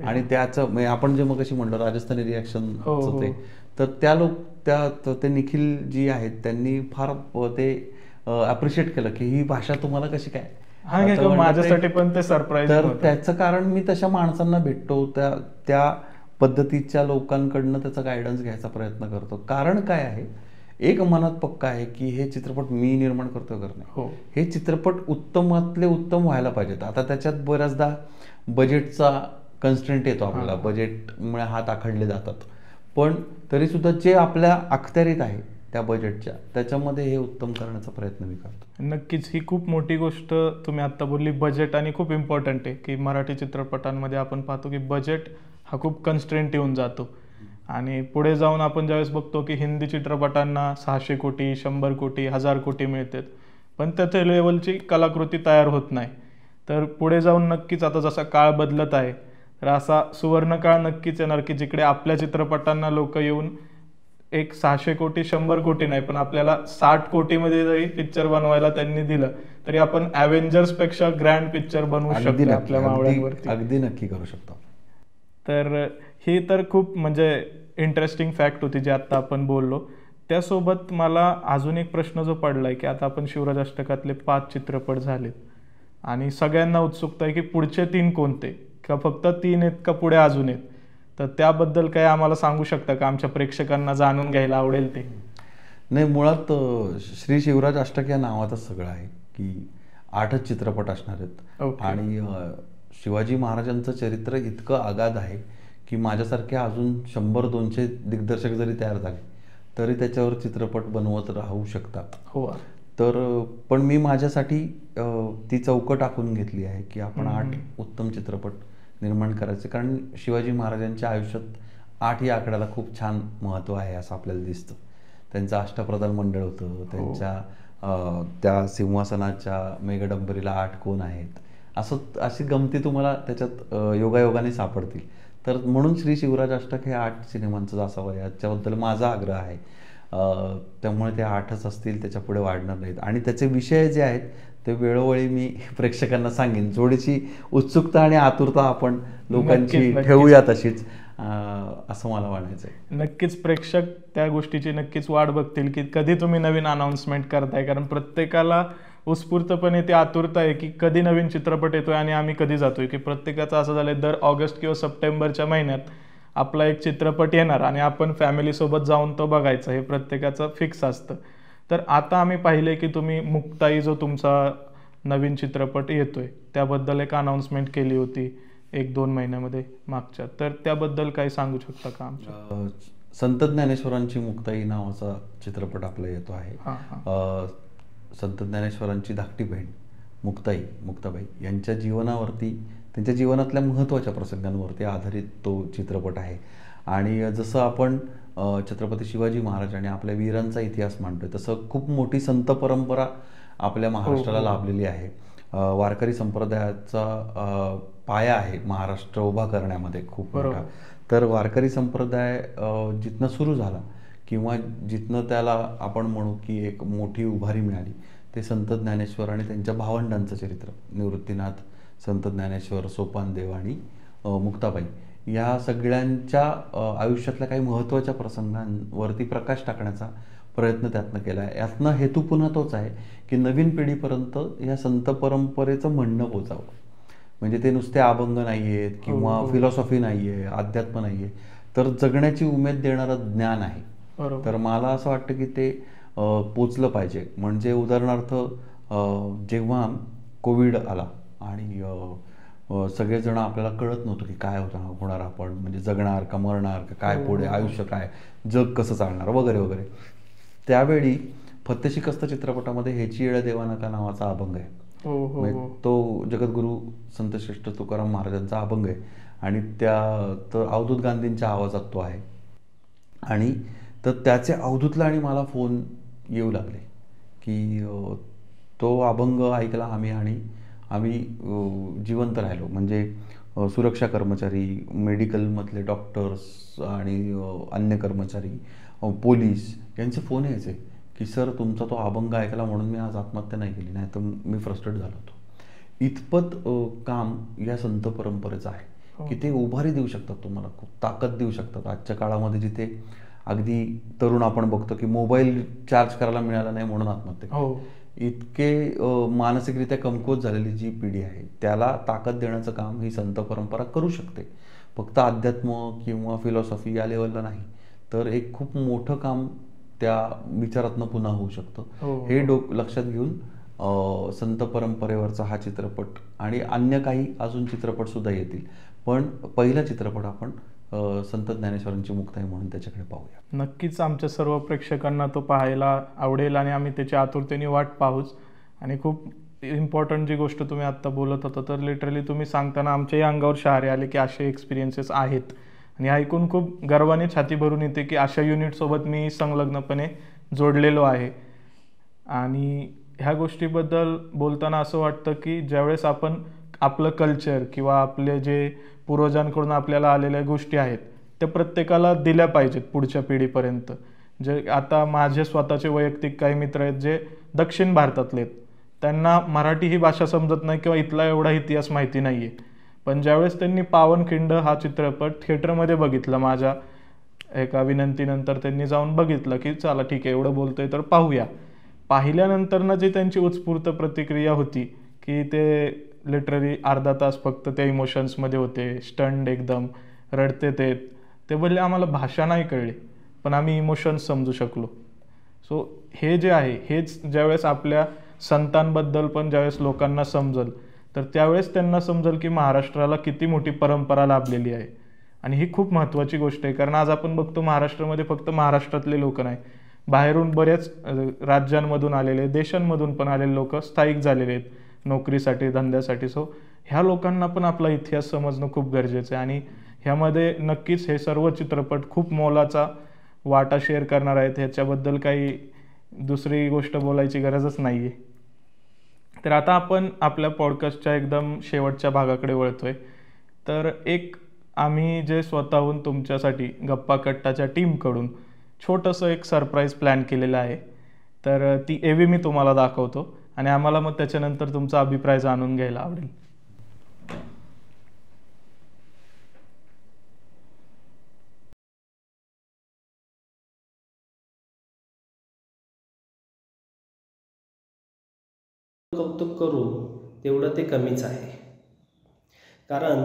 आणि त्याचं आपण जे मग अशी म्हणलं राजस्थानी रिॲक्शन होते, तर ते निखिल जी आहेत त्यांनी फार ते अप्रिशिएट केलं की ही भाषा तुम्हाला कशी काय. माझ्यासाठी पण ते सरप्राईज. तर त्याचं कारण मी तशा माणसांना भेटतो, त्या पद्धतीच्या लोकांकडनं त्याचा गायडन्स घ्यायचा प्रयत्न करतो. कारण काय आहे, एक मनात पक्का आहे की हे चित्रपट मी निर्माण करतोय करणे, हे चित्रपट उत्तमातले उत्तम व्हायला पाहिजेत. आता त्याच्यात बऱ्याचदा बजेटचा कन्स्ट्रेंट येतो आपल्याला, बजेटमुळे हात आखडले जातात, पण तरी सुद्धा जे आपल्या अखत्यारीत आहे त्या बजेटच्या त्याच्यामध्ये हे उत्तम करण्याचा प्रयत्न मी करतो. नक्कीच. ही खूप मोठी गोष्ट तुम्ही आत्ता बोलली, बजेट, आणि खूप इम्पॉर्टंट आहे की मराठी चित्रपटांमध्ये आपण पाहतो की बजेट हा खूप कन्स्ट्रेंट येऊन जातो. आणि पुढे जाऊन आपण ज्यावेळेस बघतो की हिंदी चित्रपटांना 600 कोटी 100 कोटी 1000 कोटी मिळतात, पण त्याच्या लेवलची कलाकृती तयार होत नाही. तर पुढे जाऊन नक्कीच आता जसा काळ बदलत आहे तर असा सुवर्ण काळ नक्कीच येणार की जिकडे आपल्या चित्रपटांना लोक येऊन एक 600 कोटी 100 कोटी नाही, पण आपल्याला 60 कोटीमध्ये जरी पिक्चर बनवायला त्यांनी दिलं तरी आपण अव्हेंजर्स पेक्षा ग्रँड पिक्चर बनवू शकतो आपल्या मावळ्यांवरती. अगदी नक्की करू शकतो. तर ही तर खूप म्हणजे इंटरेस्टिंग फॅक्ट होती जी आता आपण बोललो. त्यासोबत मला अजून एक प्रश्न जो पडलाय की आता आपण शिवराज अष्टकातले 5 चित्रपट झालेत आणि सगळ्यांना उत्सुकता आहे की पुढचे 3 कोणते, का फक्त 3 आहेत का पुढे अजून आहेत? तर त्याबद्दल काय आम्हाला सांगू शकता का, आमच्या प्रेक्षकांना जाणून घ्यायला आवडेल ते. नाही, मुळात श्री शिवराज अष्टक या नावातच सगळं आहे की 8च चित्रपट असणार आहेत. आणि शिवाजी महाराजांचं चरित्र इतकं अगाध आहे की माझ्यासारखे अजून 100-200 दिग्दर्शक जरी तयार झाले तरी त्याच्यावर चित्रपट बनवत राहू शकतात. तर पण मी माझ्यासाठी ती चौकट आखून घेतली आहे की आपण 8 उत्तम चित्रपट निर्माण करायचे. कारण शिवाजी महाराजांच्या आयुष्यात 8 या आकड्याला खूप छान महत्त्व आहे असं आपल्याला दिसतं. त्यांचं अष्टप्रधान मंडळ होतं, त्यांच्या त्या सिंहासनाच्या मेघडंबरीला 8 कोण आहेत, अशी गमती तुम्हाला त्याच्यात योगायोगाने सापडतील. तर म्हणून श्री शिवराज अष्टक हे 8 सिनेमांचंच असावं याच्याबद्दल माझा आग्रह आहे. त्यामुळे ते 8च असतील, त्याच्या पुढे वाढणार नाहीत. आणि त्याचे विषय जे आहेत ते वेळोवेळी मी प्रेक्षकांना सांगेन. थोडीशी उत्सुकता आणि आतुरता आपण लोकांची ठेवूया तशीच. असं मला म्हणायचं आहे. नक्कीच प्रेक्षक त्या गोष्टीची नक्कीच वाट बघतील की कधी तुम्ही नवीन अनाउन्समेंट करताय, कारण प्रत्येकाला उत्स्फूर्तपणे ती आतुरता आहे की कधी नवीन चित्रपट येतोय आणि आम्ही कधी जातोय. की प्रत्येकाचं असं झालंय दर ऑगस्ट किंवा सप्टेंबरच्या महिन्यात आपला एक चित्रपट येणार आणि आपण फॅमिलीसोबत जाऊन तो बघायचा, हे प्रत्येकाचं फिक्स असतं. तर आता आम्ही पाहिले की तुम्ही मुक्ताई जो तुमचा नवीन चित्रपट येतोय त्याबद्दल एक अनाउन्समेंट केली होती 1-2 महिन्यामध्ये मागच्या, तर त्याबद्दल काही सांगू शकता का आमच्या? संत ज्ञानेश्वरांची मुक्ताई नावाचा चित्रपट आपला येतो आहे. संत ज्ञानेश्वरांची धाकटी बहीण मुक्ताबाई यांच्या जीवनावरती, त्यांच्या जीवनातल्या महत्त्वाच्या प्रसंगांवरती आधारित तो चित्रपट आहे. आणि जसं आपण छत्रपती शिवाजी महाराज आणि आपल्या वीरांचा इतिहास मांडतोय तसं खूप मोठी संत परंपरा आपल्या महाराष्ट्राला लाभलेली आहे. वारकरी संप्रदायाचा पाया आहे महाराष्ट्र उभा करण्यामध्ये खूप मोठा. तर वारकरी संप्रदाय जिथनं सुरू झाला किंवा जिथनं त्याला आपण म्हणू की एक मोठी उभारी मिळाली, ते संत ज्ञानेश्वर आणि त्यांच्या भावंडांचं चरित्र, निवृत्तीनाथ, संत ज्ञानेश्वर, सोपानदेव आणि मुक्ताबाई या सगळ्यांच्या आयुष्यातल्या काही महत्त्वाच्या प्रसंगांवरती प्रकाश टाकण्याचा प्रयत्न त्यातनं केला आहे. यातनं हेतू पुन्हा तोच आहे की नवीन पिढीपर्यंत या संत परंपरेचं म्हणणं पोचावं. म्हणजे ते नुसते अभंग नाही आहेत किंवा फिलॉसॉफी नाही आहे, अध्यात्म नाही आहे, तर जगण्याची उमेद देणारं ज्ञान आहे. तर मला असं वाटतं की ते पोचलं पाहिजे. म्हणजे उदाहरणार्थ जेव्हा कोविड आला आणि सगळेजण आपल्याला कळत नव्हतं की काय होणार, आपण म्हणजे जगणार का मरणार का, काय पुढे आयुष्य, काय जग कसं चालणार वगैरे वगैरे. त्यावेळी फत्ते शिकस्त चित्रपटामध्ये हेची येळ देवा नका नावाचा अभंग आहे. तो जगद्गुरू संत श्रेष्ठ तुकाराम महाराजांचा अभंग आहे आणि तर अवधूत गांधींच्या आवाजात तो आहे. आणि तर त्याचे अवधूतला आणि मला फोन येऊ लागले की तो अभंग ऐकला आम्ही जिवंत राहिलो. म्हणजे सुरक्षा कर्मचारी, मेडिकलमधले डॉक्टर्स आणि अन्य कर्मचारी, पोलीस यांचे फोन यायचे की सर तुमचा तो अभंग ऐकला म्हणून मी आज आत्महत्या नाही केली, नाही तर मी फ्रस्ट्रेट झालो होतो. इतपत काम या संत परंपरेचं आहे की ते उभारी देऊ शकतात, तुम्हाला खूप ताकद देऊ शकतात. आजच्या काळामध्ये जिथे अगदी तरुण आपण बघतो की मोबाईल चार्ज करायला मिळाला नाही म्हणून आत्महत्या, इतके मानसिकरित्या कमकुवत झालेली जी पिढी आहे त्याला ताकद देण्याचं काम ही संत परंपरा करू शकते. फक्त अध्यात्म किंवा फिलॉसॉफी या लेवलला नाही, तर एक खूप मोठं काम त्या विचारातनं पुन्हा होऊ शकतं. हे लक्षात घेऊन संत परंपरेवरचा हा चित्रपट आणि अन्य काही अजून चित्रपट सुद्धा येतील, पण पहिला चित्रपट आपण संत ज्ञानेश्वरांची मुक्ताई म्हणून त्याच्याकडे पाहूया. नक्कीच आमच्या सर्व प्रेक्षकांना तो पाहायला आवडेल आणि आम्ही त्याची आतुरतेने वाट पाहूच. आणि खूप इम्पॉर्टंट जी गोष्ट तुम्ही आत्ता बोलत होता, तर लिटरली तुम्ही सांगताना आमच्याही अंगावर शहारे आले की असे एक्सपिरियन्सेस आहेत आणि ऐकून खूप गर्वाने छाती भरून येते की अशा युनिटसोबत मी संलग्नपणे जोडलेलो आहे. आणि ह्या गोष्टीबद्दल बोलताना असं वाटतं की ज्यावेळेस आपण आपलं कल्चर किंवा आपले जे पूर्वजांकडून आपल्याला आलेल्या गोष्टी आहेत त्या प्रत्येकाला दिल्या पाहिजेत पुढच्या पिढीपर्यंत. जे आता माझे स्वतःचे वैयक्तिक काही मित्र आहेत जे दक्षिण भारतातले आहेत, त्यांना मराठी ही भाषा समजत नाही किंवा इथला एवढा इतिहास माहिती नाही आहे, पण ज्यावेळेस त्यांनी पावनखिंड हा चित्रपट थिएटरमध्ये बघितला, माझ्या एका विनंतीनंतर त्यांनी जाऊन बघितलं की चला ठीक आहे एवढं बोलतोय तर पाहूया. पाहिल्यानंतरनं जी त्यांची उत्स्फूर्त प्रतिक्रिया होती की ते लिटरली अर्धा तास फक्त त्या इमोशन्समध्ये होते, स्टंड एकदम रडते ते बोलले आम्हाला भाषा नाही कळली पण आम्ही इमोशन्स समजू शकलो. सो हे जे आहे हेच ज्यावेळेस आपल्या संतांबद्दल पण ज्यावेळेस लोकांना समजल तर त्यावेळेस त्यांना समजल की महाराष्ट्राला किती मोठी परंपरा लाभलेली आहे. आणि ही खूप महत्त्वाची गोष्ट आहे, कारण आज आपण बघतो महाराष्ट्रामध्ये फक्त महाराष्ट्रातले लोक नाही, बाहेरून बऱ्याच राज्यांमधून आलेले, देशांमधून पण आलेले लोक स्थायिक झालेले आहेत नोकरीसाठी, धंद्यासाठी. सो ह्या लोकांना पण आपला इतिहास समजणं खूप गरजेचं आहे आणि ह्यामध्ये नक्कीच हे सर्व चित्रपट खूप मोलाचा वाटा शेअर करणार आहेत. ह्याच्याबद्दल काही दुसरी गोष्ट बोलायची गरजच नाही आहे. तर आता आपण आपल्या पॉडकास्टच्या एकदम शेवटच्या भागाकडे वळतोय. तर आम्ही जे स्वतःहून तुमच्यासाठी गप्पा कट्टाच्या टीमकडून छोटंसं एक सरप्राईज प्लॅन केलेलं आहे, तर ती एव्ही मी तुम्हाला दाखवतो आणि आम्हाला मग त्याच्यानंतर तुमचा अभिप्राय जाणून घ्यायला आवडेल. कौतुक करू तेवढं ते कमीच आहे. कारण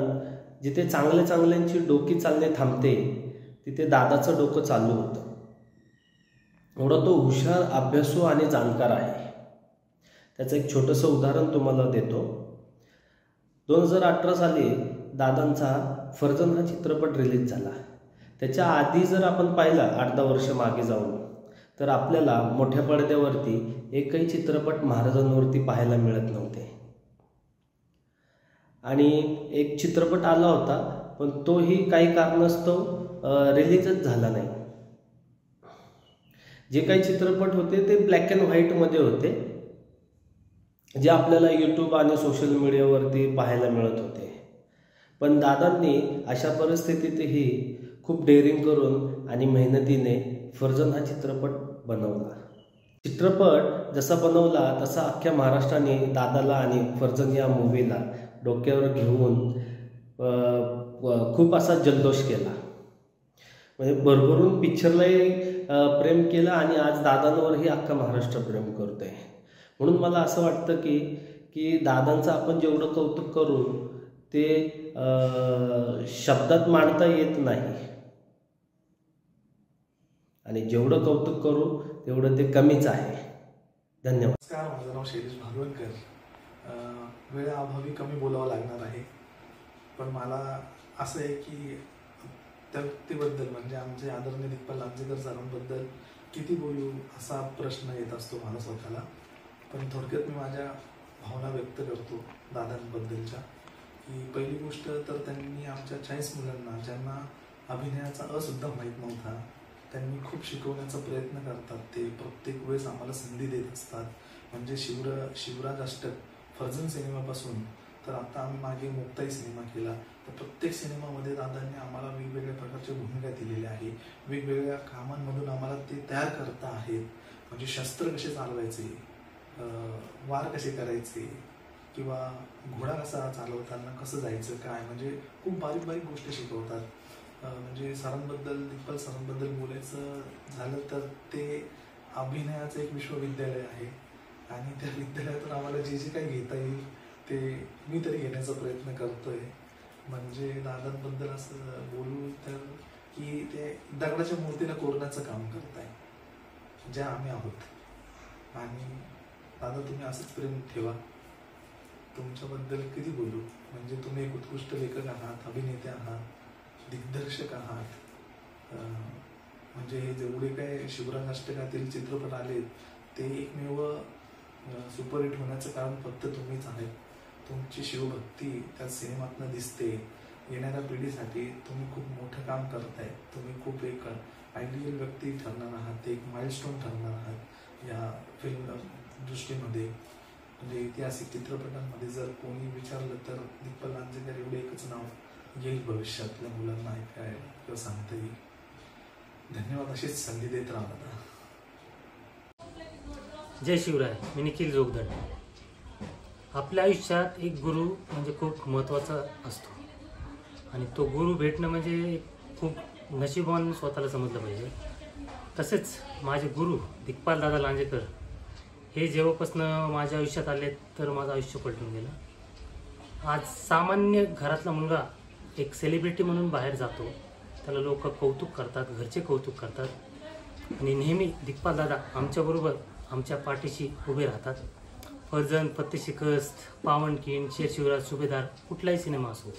जिथे चांगल्यांची डोकी चालणे थांबते तिथे दादाचं डोकं चालू होतं. एवढा तो हुशार, अभ्यासू आणि जाणकार आहे. त्याचं एक छोटंसं उदाहरण तुम्हाला देतो. 2018 साली दादांचा फर्जंद हा चित्रपट रिलीज झाला. त्याच्या आधी जर आपण पाहिला 8-10 वर्ष मागे जाऊन, तर आपल्याला मोठ्या पडद्यावरती एकही चित्रपट महाराजांवरती पाहायला मिळत नव्हते. आणि एक चित्रपट आला होता, पण तोही काही कारणास्तव रिलीजच झाला नाही. जे काही चित्रपट होते ते ब्लॅक अँड व्हाईटमध्ये होते, जे आपल्याला यूट्यूब आणि सोशल मीडियावरती पाहायला मिळत होते. पण दादांनी अशा परिस्थितीतही खूप डेअरिंग करून आणि मेहनतीने फर्जंद हा चित्रपट बनवला. चित्रपट जसा बनवला तसा अख्ख्या महाराष्ट्राने दादाला आणि फर्जंद या मूवीला डोक्यावर घेऊन खूप असा जल्लोष केला. म्हणजे भरभरून पिक्चरलाही प्रेम केलं आणि आज दादांवरही अख्खा महाराष्ट्र प्रेम करतोय. म्हणून मला असं वाटतं की दादांचं आपण जेवढं कौतुक करू ते शब्दात मांडता येत नाही, आणि जेवढं कौतुक करू तेवढं ते कमीच आहे. धन्यवाद. नमस्कार, माझं नाव शैलेश भागवणकर. वेळेअभावी कमी बोलावं लागणार आहे, पण मला असं आहे की त्या व्यक्तीबद्दल म्हणजे आमचे आदरणीय दिग्पाल लांजेकर सरांबद्दल किती बोलू असा प्रश्न येत असतो मला स्वतःला. पण थोडक्यात मी माझ्या भावना व्यक्त करतो दादांबद्दलच्या. की पहिली गोष्ट तर त्यांनी आमच्या 40 मुलांना ज्यांना अभिनयाचा सुद्धा माहीत नव्हता, त्यांनी खूप शिकवण्याचा प्रयत्न करतात. ते प्रत्येक वेळेस आम्हाला संधी देत असतात. म्हणजे शिवराज अष्टक फर्जंद सिनेमापासून तर आता आम्ही मागे मुक्ताई सिनेमा केला, तर प्रत्येक सिनेमामध्ये दादांनी आम्हाला वेगवेगळ्या प्रकारच्या भूमिका दिलेल्या आहे. वेगवेगळ्या कामांमधून आम्हाला ते तयार करता आहेत. म्हणजे शस्त्र कसे चालवायचे, वार कसे करायचे, किंवा घोडा कसा चालवताना कसं जायचं काय, म्हणजे खूप बारीक बारीक गोष्टी शिकवतात. म्हणजे सरांबद्दल, दिग्पाल सरांबद्दल बोलायचं झालं तर ते अभिनयाचं एक विश्वविद्यालय आहे. आणि त्या विद्यालयातून आम्हाला जे जे काही घेता येईल ते मी तरी घेण्याचा प्रयत्न करतोय. म्हणजे दादांबद्दल असं बोलू तर की ते दगडाच्या मूर्तीला कोरण्याचं काम करत आहे, ज्या आम्ही आहोत. आणि दादा, तुम्ही असंच प्रेम ठेवा. तुमच्याबद्दल किती बोलू, म्हणजे तुम्ही एक उत्कृष्ट लेखक आहात, अभिनेते आहात, दिग्दर्शक आहात. म्हणजे हे जेवढे काय शिवराज अष्टकातील चित्रपट आलेत ते एकमेव सुपरहिट होण्याचं कारण फक्त तुम्हीच आहेत. तुमची शिवभक्ती त्या सिनेमातनं दिसते. येणाऱ्या पिढीसाठी तुम्ही खूप मोठं काम करताय. तुम्ही खूप एक आयडियल व्यक्ती ठरणार आहात, एक माइलस्टोन ठरणार आहात या फिल्म दृष्टीमध्ये. म्हणजे ऐतिहासिक चित्रपटांमध्ये जर कोणी विचारलं तर दिग्पाल लांजेकर एवढे एकच नाव येईल भविष्यातल्या मुलांना ऐकायला किंवा सांगता येईल. धन्यवाद. अशीच संधी देत राहा. जय शिवराय. मी निखिल जोगदंड. आपल्या आयुष्यात एक गुरु म्हणजे खूप महत्त्वाचा असतो, आणि तो गुरु भेटणं म्हणजे खूप नशिबान स्वतःला समजलं पाहिजे. तसेच माझे गुरु दिग्पाल दादा लांजेकर हे जेव्हापासून माझ्या आयुष्यात आले तर माझं आयुष्य पलटून गेलं. आज सामान्य घरातला मुलगा एक सेलिब्रिटी म्हणून बाहेर जातो, त्याला लोक कौतुक करतात, घरचे कौतुक करतात, आणि नेहमी दिग्पाल दादा आमच्याबरोबर आमच्या पाठीशी उभे राहतात. फर्जंद, फत्ते शिकस्त, पावनखिंड, शेर शिवराज, सुभेदार, कुठलाही सिनेमा असो,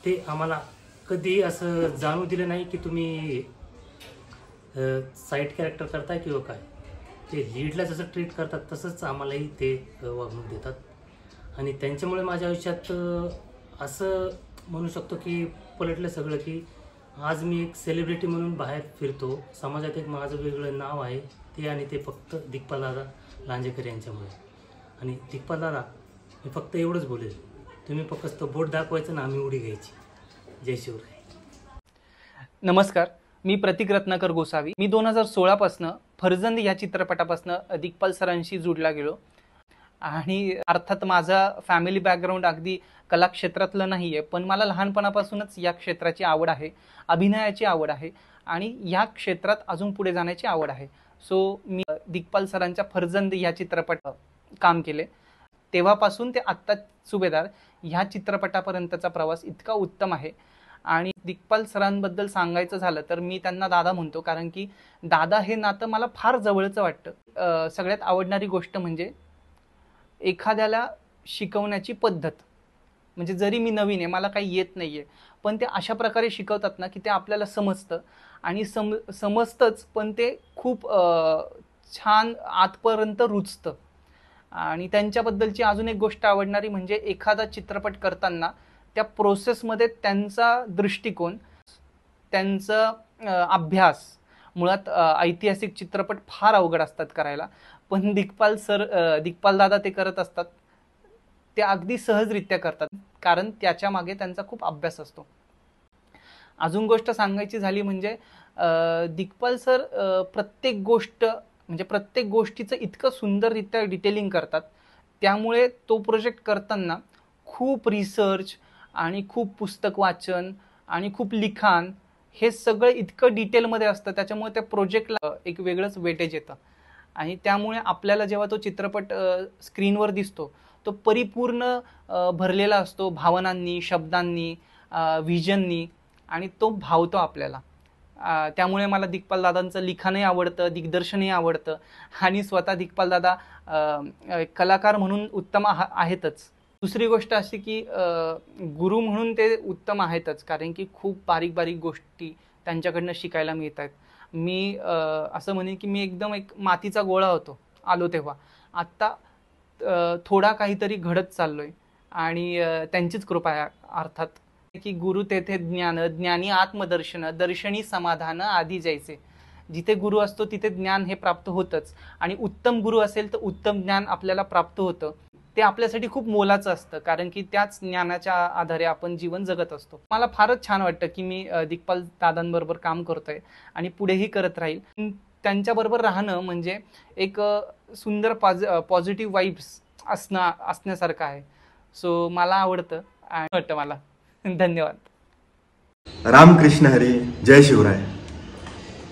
ते आम्हाला कधी असं जाणू दिलं नाही की तुम्ही साईड कॅरेक्टर करताय किंवा काय. ते लीडला जसं ट्रीट करतात तसंच आम्हालाही ते वागणूक देतात. आणि त्यांच्यामुळे माझ्या आयुष्यात असं म्हणू शकतो की पलटलं सगळं, की आज मी एक सेलिब्रिटी म्हणून बाहेर फिरतो. समाजात एक माझं वेगळं नाव आहे, ते आणि ते फक्त दिग्पाल दादा लांजेकर यांच्यामुळे. आणि दिग्पाल दादा, मी फक्त एवढंच बोलेल, तुम्ही फक्त बोट दाखवायचं ना, आम्ही उडी घ्यायची. जय शिवराय. नमस्कार, मी प्रतीक रत्नाकर गोसावी. मी 2016 पासनं फर्जंद या चित्रपटापासनं दिग्पाल सरांशी जुडला गेलो. आणि अर्थात माझा फॅमिली बॅकग्राऊंड अगदी कला क्षेत्रातलं नाही आहे, पण मला लहानपणापासूनच या क्षेत्राची आवड आहे, अभिनयाची आवड आहे, आणि या क्षेत्रात अजून पुढे जाण्याची आवड आहे. सो मी दिग्पाल सरांच्या फर्जंद या चित्रपट काम केले. तेव्हापासून ते आत्ता सुभेदार ह्या चित्रपटापर्यंतचा प्रवास इतका उत्तम आहे. आणि दिग्पाल सरांबद्दल सांगायचं झालं तर मी त्यांना दादा म्हणतो, कारण की दादा हे नातं मला फार जवळचं वाटतं. सगळ्यात आवडणारी गोष्ट म्हणजे एखाद्याला शिकवण्याची पद्धत. म्हणजे जरी मी नवीन आहे, मला काही येत नाही आहे, पण ते अशा प्रकारे शिकवतात ना की ते आपल्याला समजतं आणि समजतंच, पण ते खूप छान आतपर्यंत रुजतं. आणि त्यांच्याबद्दलची अजून एक गोष्ट आवडणारी म्हणजे एखादा चित्रपट करताना त्या प्रोसेसमध्ये त्यांचा दृष्टिकोन, त्यांचा अभ्यास. मुळात ऐतिहासिक चित्रपट फार अवघड असतात करायला, पण दिग्पाल दादा ते करत असतात, ते अगदी सहजरित्या करतात, कारण त्याच्या मागे त्यांचा खूप अभ्यास असतो. अजून गोष्ट सांगायची झाली म्हणजे दिग्पाल सर प्रत्येक गोष्टीचं इतकं सुंदररित्या डिटेलिंग करतात, त्यामुळे तो प्रोजेक्ट करताना खूप रिसर्च आणि खूप पुस्तक वाचन आणि खूप लिखाण हे सगळं इतकं डिटेलमध्ये असतं, त्याच्यामुळे त्या प्रोजेक्टला एक वेगळंच वेटेज येतं. आणि त्यामुळे आपल्याला जेव्हा तो चित्रपट स्क्रीनवर दिसतो तो परिपूर्ण भरलेला असतो भावनांनी, शब्दांनी, व्हिजननी, आणि तो भावतो आपल्याला. त्यामुळे मला दिग्पाल दादांचं लिखाणही आवडतं, दिग्दर्शनही आवडतं, आणि स्वतः दिग्पाल दादा कलाकार म्हणून उत्तम आहेतच. दुसरी गोष्ट अशी की गुरु म्हणून ते उत्तम आहेतच, कारण की खूप बारीक बारीक गोष्टी त्यांच्याकडनं शिकायला मिळत आहेत. मी असं म्हणेन की मी एकदम एक मातीचा गोळा आलो तेव्हा. आत्ता थोडा काहीतरी घडत चाललोय, आणि त्यांचीच कृपा आहे अर्थात. की गुरु तेथे ज्ञान, ज्ञानी आत्मदर्शन, दर्शनी समाधान आधी जैसे. जिथे गुरु असतो तिथे ज्ञान हे प्राप्त होतंच, आणि उत्तम गुरु असेल तर उत्तम ज्ञान आपल्याला प्राप्त होतं. ते आपल्यासाठी खूप मोलाचं असतं, कारण की त्याच ज्ञानाच्या आधारे आपण जीवन जगत असतो. मला फारच छान वाटतं की मी दिग्पाल दादांबरोबर काम करतोय आणि पुढेही करत राहील. त्यांच्याबरोबर राहणं म्हणजे एक सुंदर पॉझिटिव्ह वाईब्स असण्यासारखं आहे. सो मला आवडतं आणि वाटतं मला. धन्यवाद. रामकृष्ण हरी, जय शिवराय.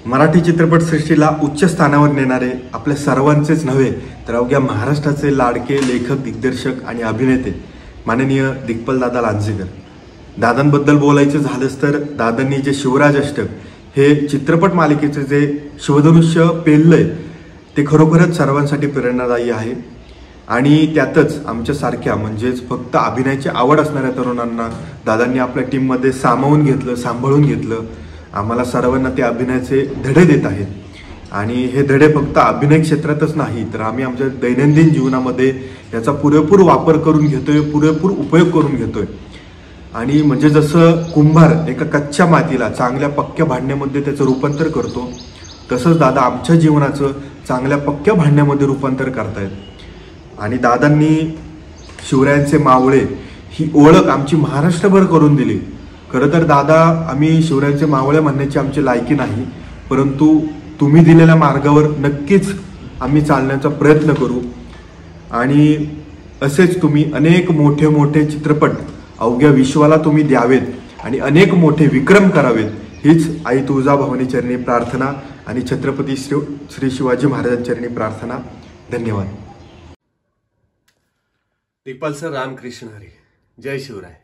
मराठी चित्रपटसृष्टीला उच्च स्थानावर नेणारे आपल्या सर्वांचेच नव्हे तर अवघ्या महाराष्ट्राचे लाडके लेखक, दिग्दर्शक आणि अभिनेते माननीय दिग्पाल दादा लांजेकर. दादांबद्दल बोलायचं झालंच तर दादांनी जे शिवराज अष्टक हे चित्रपट मालिकेचे जे शिवधनुष्य पेललंय ते खरोखरच सर्वांसाठी प्रेरणादायी आहे. आणि त्यातच आमच्यासारख्या म्हणजेच फक्त अभिनयाची आवड असणाऱ्या तरुणांना दादांनी आपल्या टीममध्ये सामावून घेतलं, सांभाळून घेतलं. आम्हाला सर्वांना ते अभिनयाचे धडे देत आहेत, आणि हे धडे फक्त अभिनय क्षेत्रातच नाही तर आम्ही आमच्या दैनंदिन जीवनामध्ये याचा पुरेपूर वापर करून घेतोय, पुरेपूर उपयोग करून घेतोय. आणि म्हणजे जसं कुंभार एका कच्च्या मातीला चांगल्या पक्क्या भांड्यामध्ये त्याचं रूपांतर करतो, तसंच दादा आमच्या जीवनाचं चांगल्या पक्क्या भांड्यामध्ये रूपांतर करतायत. आणि दादांनी शिवरायांचे मावळे ही ओळख आमची महाराष्ट्रभर करून दिली. खरं तर दादा, आम्ही शिवरायांचे मावळे म्हणण्याची आमची लायकी नाही, परंतु तुम्ही दिलेल्या मार्गावर नक्कीच आम्ही चालण्याचा प्रयत्न करू. आणि असेच तुम्ही अनेक मोठे मोठे चित्रपट अवघ्या विश्वाला तुम्ही द्यावेत आणि अनेक मोठे विक्रम करावेत, हीच आई तुळजाभवानी चरणी प्रार्थना आणि छत्रपती श्री शिवाजी महाराजांचरणी प्रार्थना. धन्यवाद. दिग्पाल सर, रामकृष्ण हरी, जय शिवराय.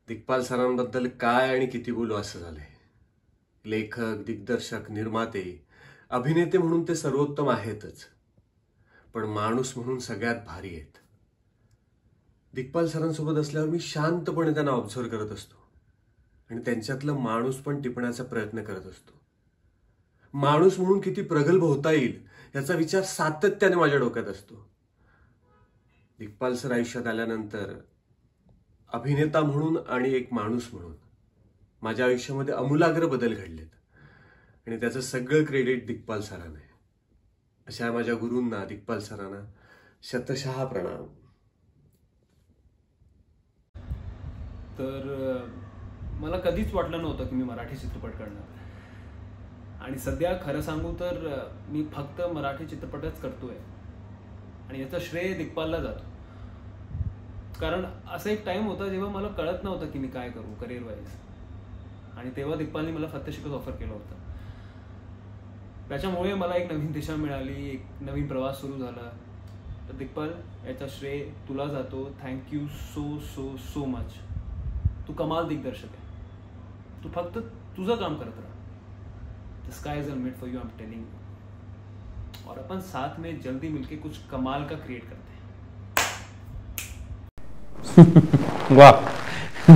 दिग्पाल सरांबद्दल काय आणि किती बोलू असं झालंय. लेखक, दिग्दर्शक, निर्माते, अभिनेते म्हणून ते सर्वोत्तम आहेतच, पण माणूस म्हणून सगळ्यात भारी आहेत. दिग्पाल सरांसोबत असल्यावर मी शांतपणे त्यांना ऑब्झर्व करत असतो आणि त्यांच्यातलं माणूस पण टिपण्याचा प्रयत्न करत असतो. माणूस म्हणून किती प्रगल्भ होता येईल याचा विचार सातत्याने माझ्या डोक्यात असतो. दिग्पाल सर आयुष्यात आल्यानंतर अभिनेता म्हणून आणि एक माणूस म्हणून माझ्या आयुष्यामध्ये आमूलाग्र बदल घडलेत, आणि त्याचं सगळं क्रेडिट दिग्पाल सरांना आहे. अशा माझ्या गुरूंना, दिग्पाल सरांना शतशः प्रणाम. तर मला कधीच वाटलं नव्हतं की मी मराठी चित्रपट करणार, आणि सध्या खरं सांगू तर मी फक्त मराठी चित्रपटच करतोय, आणि याचं श्रेय दिग्पालला जातो. कारण असं एक टाइम होता जेव्हा मला कळत नव्हतं की मी काय करू करिअर वाईज, आणि तेव्हा दिग्पालनी मला फत्तेशिकच ऑफर केलं होतं. त्याच्यामुळे मला एक नवीन दिशा मिळाली, एक नवीन प्रवास सुरू झाला. तर दिग्पाल, याचा श्रेय तुला जातो. Thank you so so so much. तू कमाल दिग्दर्शक आहे. तू फक्त तुझं काम करत राहा. The sky is made for you, I am telling you. और अपन साथ में जल्दी मिलके कुछ कमाल का क्रिएट करते हैं. वा,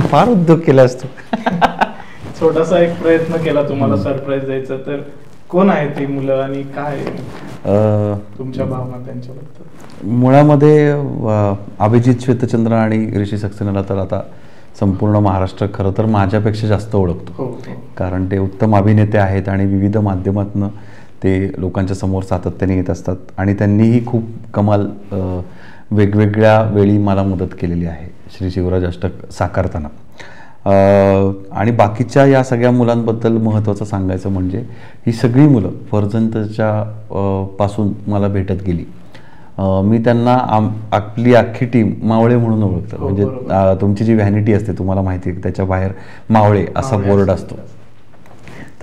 फार उद्योग केलास तू. छोटासा एक प्रयत्न केला तुम्हाला सरप्राईज द्यायचा. तर कोण आहे ती मुलं आणि काय तुमच्या भावना त्यांच्याबद्दल? मुळामध्ये अभिजित श्वेतचंद्र आणि ऋषी सक्सेनाला तर आता संपूर्ण महाराष्ट्र खरं तर माझ्यापेक्षा जास्त ओळखतो. कारण ते उत्तम अभिनेते आहेत आणि विविध माध्यमातून ते लोकांच्या समोर सातत्याने येत असतात. आणि त्यांनीही खूप कमाल वेगवेगळ्या वेळी मला मदत केलेली आहे श्री शिवराज अष्टक साकारताना. आणि बाकीच्या या सगळ्या मुलांबद्दल महत्त्वाचं सांगायचं म्हणजे ही सगळी मुलं फर्जंदच्या पासून मला भेटत गेली. मी त्यांना आपली अख्खी टीम मावळे म्हणून ओळखतो. म्हणजे तुमची जी व्हॅनिटी असते तुम्हाला माहिती आहे, त्याच्या बाहेर मावळे असा बोर्ड असतो.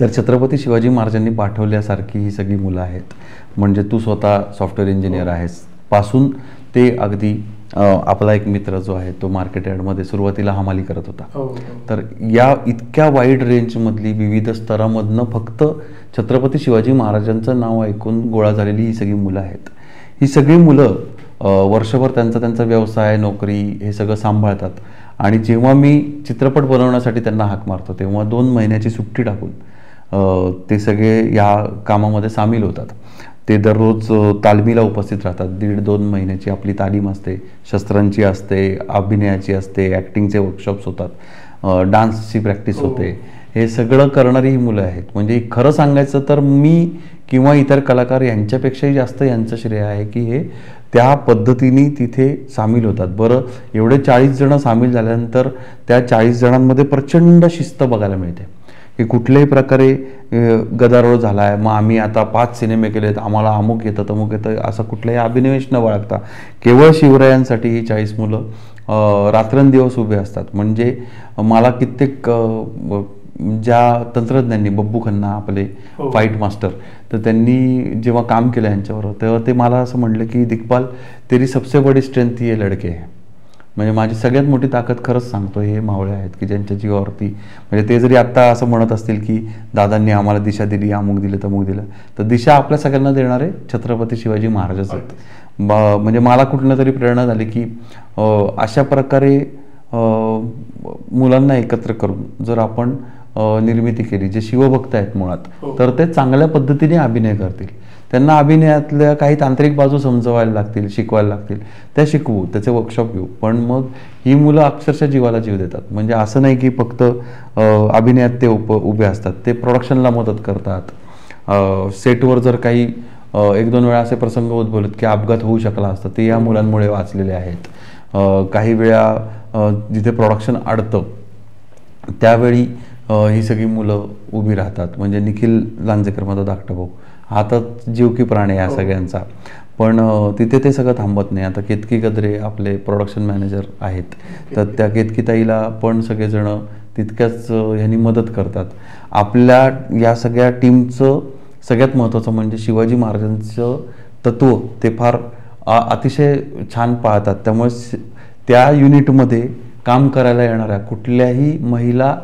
तर छत्रपती शिवाजी महाराजांनी पाठवल्यासारखी ही सगळी मुलं आहेत. म्हणजे तू स्वतः सॉफ्टवेअर इंजिनियर आहेस पासून ते अगदी आपला एक मित्र जो आहे तो मार्केट यार्डमध्ये सुरुवातीला हमाली करत होता. तर या इतक्या वाईड रेंजमधली विविध स्तरामधनं फक्त छत्रपती शिवाजी महाराजांचं नाव ऐकून गोळा झालेली ही सगळी मुलं आहेत. ही सगळी मुलं वर्षभर त्यांचा व्यवसाय, नोकरी हे सगळं सांभाळतात. आणि जेव्हा मी चित्रपट बनवण्यासाठी त्यांना हाक मारतो तेव्हा 2 महिन्याची सुट्टी टाकून ते सगळे या कामामध्ये सामील होतात. ते दररोज तालमीला उपस्थित राहतात. 1.5-2 महिन्याची आपली तालीम असते. शस्त्रांची असते, अभिनयाची असते, ॲक्टिंगचे वर्कशॉप्स होतात, डान्सची प्रॅक्टिस होते. हे सगळं करणारी ही मुलं आहेत. म्हणजे खरं सांगायचं तर मी किंवा इतर कलाकार यांच्यापेक्षाही जास्त यांचं श्रेय आहे की हे त्या पद्धतीने तिथे सामील होतात. बरं, एवढे 40 जण सामील झाल्यानंतर त्या 40 जणांमध्ये प्रचंड शिस्त बघायला मिळते की कुठल्याही प्रकारे गदारोळ झाला आहे, मग आम्ही आता 5 सिनेमे केलेत, आम्हाला अमुक येतं तमुक येतं, असं कुठल्याही अभिनिवेश न बाळगता केवळ शिवरायांसाठी ही 40 मुलं रात्रंदिवस उभे असतात. म्हणजे मला कित्येक ज्या तंत्रज्ञांनी, बब्बू खन्ना आपले फाईट मास्टर, तर त्यांनी जेव्हा काम केलं यांच्यावर तेव्हा ते मला असं म्हणलं की दिग्पाल, तेरी सबसे बडी स्ट्रेंथ ही लडके आहे. म्हणजे माझी सगळ्यात मोठी ताकद खरंच सांगतो हे मावळे आहेत की ज्यांच्या जीवावरती, म्हणजे ते जरी आत्ता असं म्हणत असतील की दादांनी आम्हाला दिशा दिली, अमुक दिलं तमुक दिलं, तर दिशा आपल्या सगळ्यांना देणारे छत्रपती शिवाजी महाराजच आहेत. म्हणजे मला कुठनं तरी प्रेरणा झाली की अशा प्रकारे मुलांना एकत्र करून जर आपण निर्मिती केली, जे शिवभक्त आहेत मुळात, तर ते चांगल्या पद्धतीने अभिनय करतील. त्यांना अभिनयातल्या काही तांत्रिक बाजू समजवायला लागतील, शिकवायला लागतील, त्या शिकवू, त्याचे वर्कशॉप घेऊ. पण मग ही मुलं अक्षरशः जीवाला जीव देतात. म्हणजे असं नाही की फक्त अभिनयात ते उभे असतात, ते प्रोडक्शनला मदत करतात. सेटवर जर काही 1-2 वेळा असे प्रसंग उद्भवलेत की अपघात होऊ शकला असता, ते या मुलांमुळे वाचलेले आहेत. काही वेळा जिथे प्रोडक्शन अडतं त्यावेळी ही सगळी मुलं उभी राहतात. म्हणजे निखिल लांजेकर माझा धाकटा भाऊ, हा तर जीव की प्राणी या सगळ्यांचा, पण तिथे ते सगळं थांबत नाही. आता केतकी गद्रे आपले प्रोडक्शन मॅनेजर आहेत, तर त्या केतकीताईला पण सगळेजण तितक्याच ह्यांनी मदत करतात. आपल्या या सगळ्या टीमचं सगळ्यात महत्त्वाचं म्हणजे शिवाजी महाराजांचं तत्त्व ते फार अतिशय छान पाळतात. त्यामुळे त्या युनिटमध्ये काम करायला येणाऱ्या कुठल्याही महिला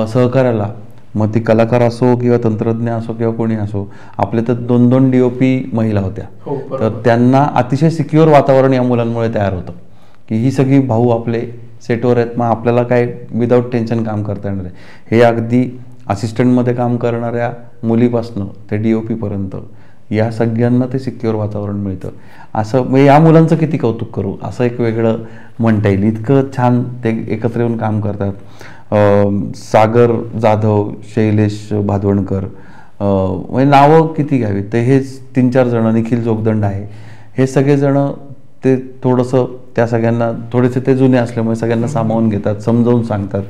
सहकार्याला, मग ती कलाकार असो किंवा तंत्रज्ञ असो किंवा कोणी असो, आपले तर 2-2 DOP महिला होत्या. तर त्यांना अतिशय सिक्युअर वातावरण या मुलांमुळे तयार होतं की ही सगळी भाऊ आपले सेटवर आहेत, मग आपल्याला काय विदाऊट टेन्शन काम करता येणार आहे. हे अगदी असिस्टंटमध्ये काम करणाऱ्या मुलीपासनं ते DOP पर्यंत या सगळ्यांना ते सिक्युअर वातावरण मिळतं. असं म्हणजे या मुलांचं किती कौतुक करू, असं एक वेगळं म्हणता येईल. इतकं छान ते एकत्र येऊन काम करतात. सागर जाधव, शैलेश भादवणकर, म्हणजे नावं किती घ्यावी, ते हेच 3-4 जण, निखिल जोगदंड आहे, हे सगळेजण ते थोडंसं त्या सगळ्यांना थोडेसे ते जुने असल्यामुळे सगळ्यांना सामावून घेतात, समजावून सांगतात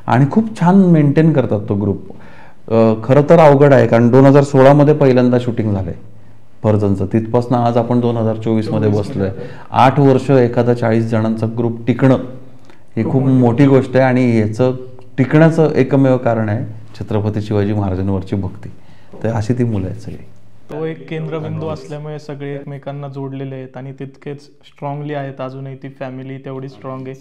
आणि खूप छान मेंटेन करतात तो ग्रुप. खरं तर अवघड आहे कारण 2016 पहिल्यांदा शूटिंग झालंय फर्जंदचं, तिथपासून आज आपण 2024 बसलोय. 8 वर्ष एखादा 40 जणांचा ग्रुप टिकणं ही खूप मोठी गोष्ट आहे. आणि याचं टिकण्याचं एकमेव कारण आहे छत्रपती शिवाजी महाराजांवरची भक्ती. तर अशी ती मुलं आहेत सगळी. तो एक केंद्रबिंदू असल्यामुळे सगळे एकमेकांना जोडलेले आहेत आणि तितकेच स्ट्रॉंगली आहेत. अजूनही ती फॅमिली तेवढी स्ट्रॉंग आहे.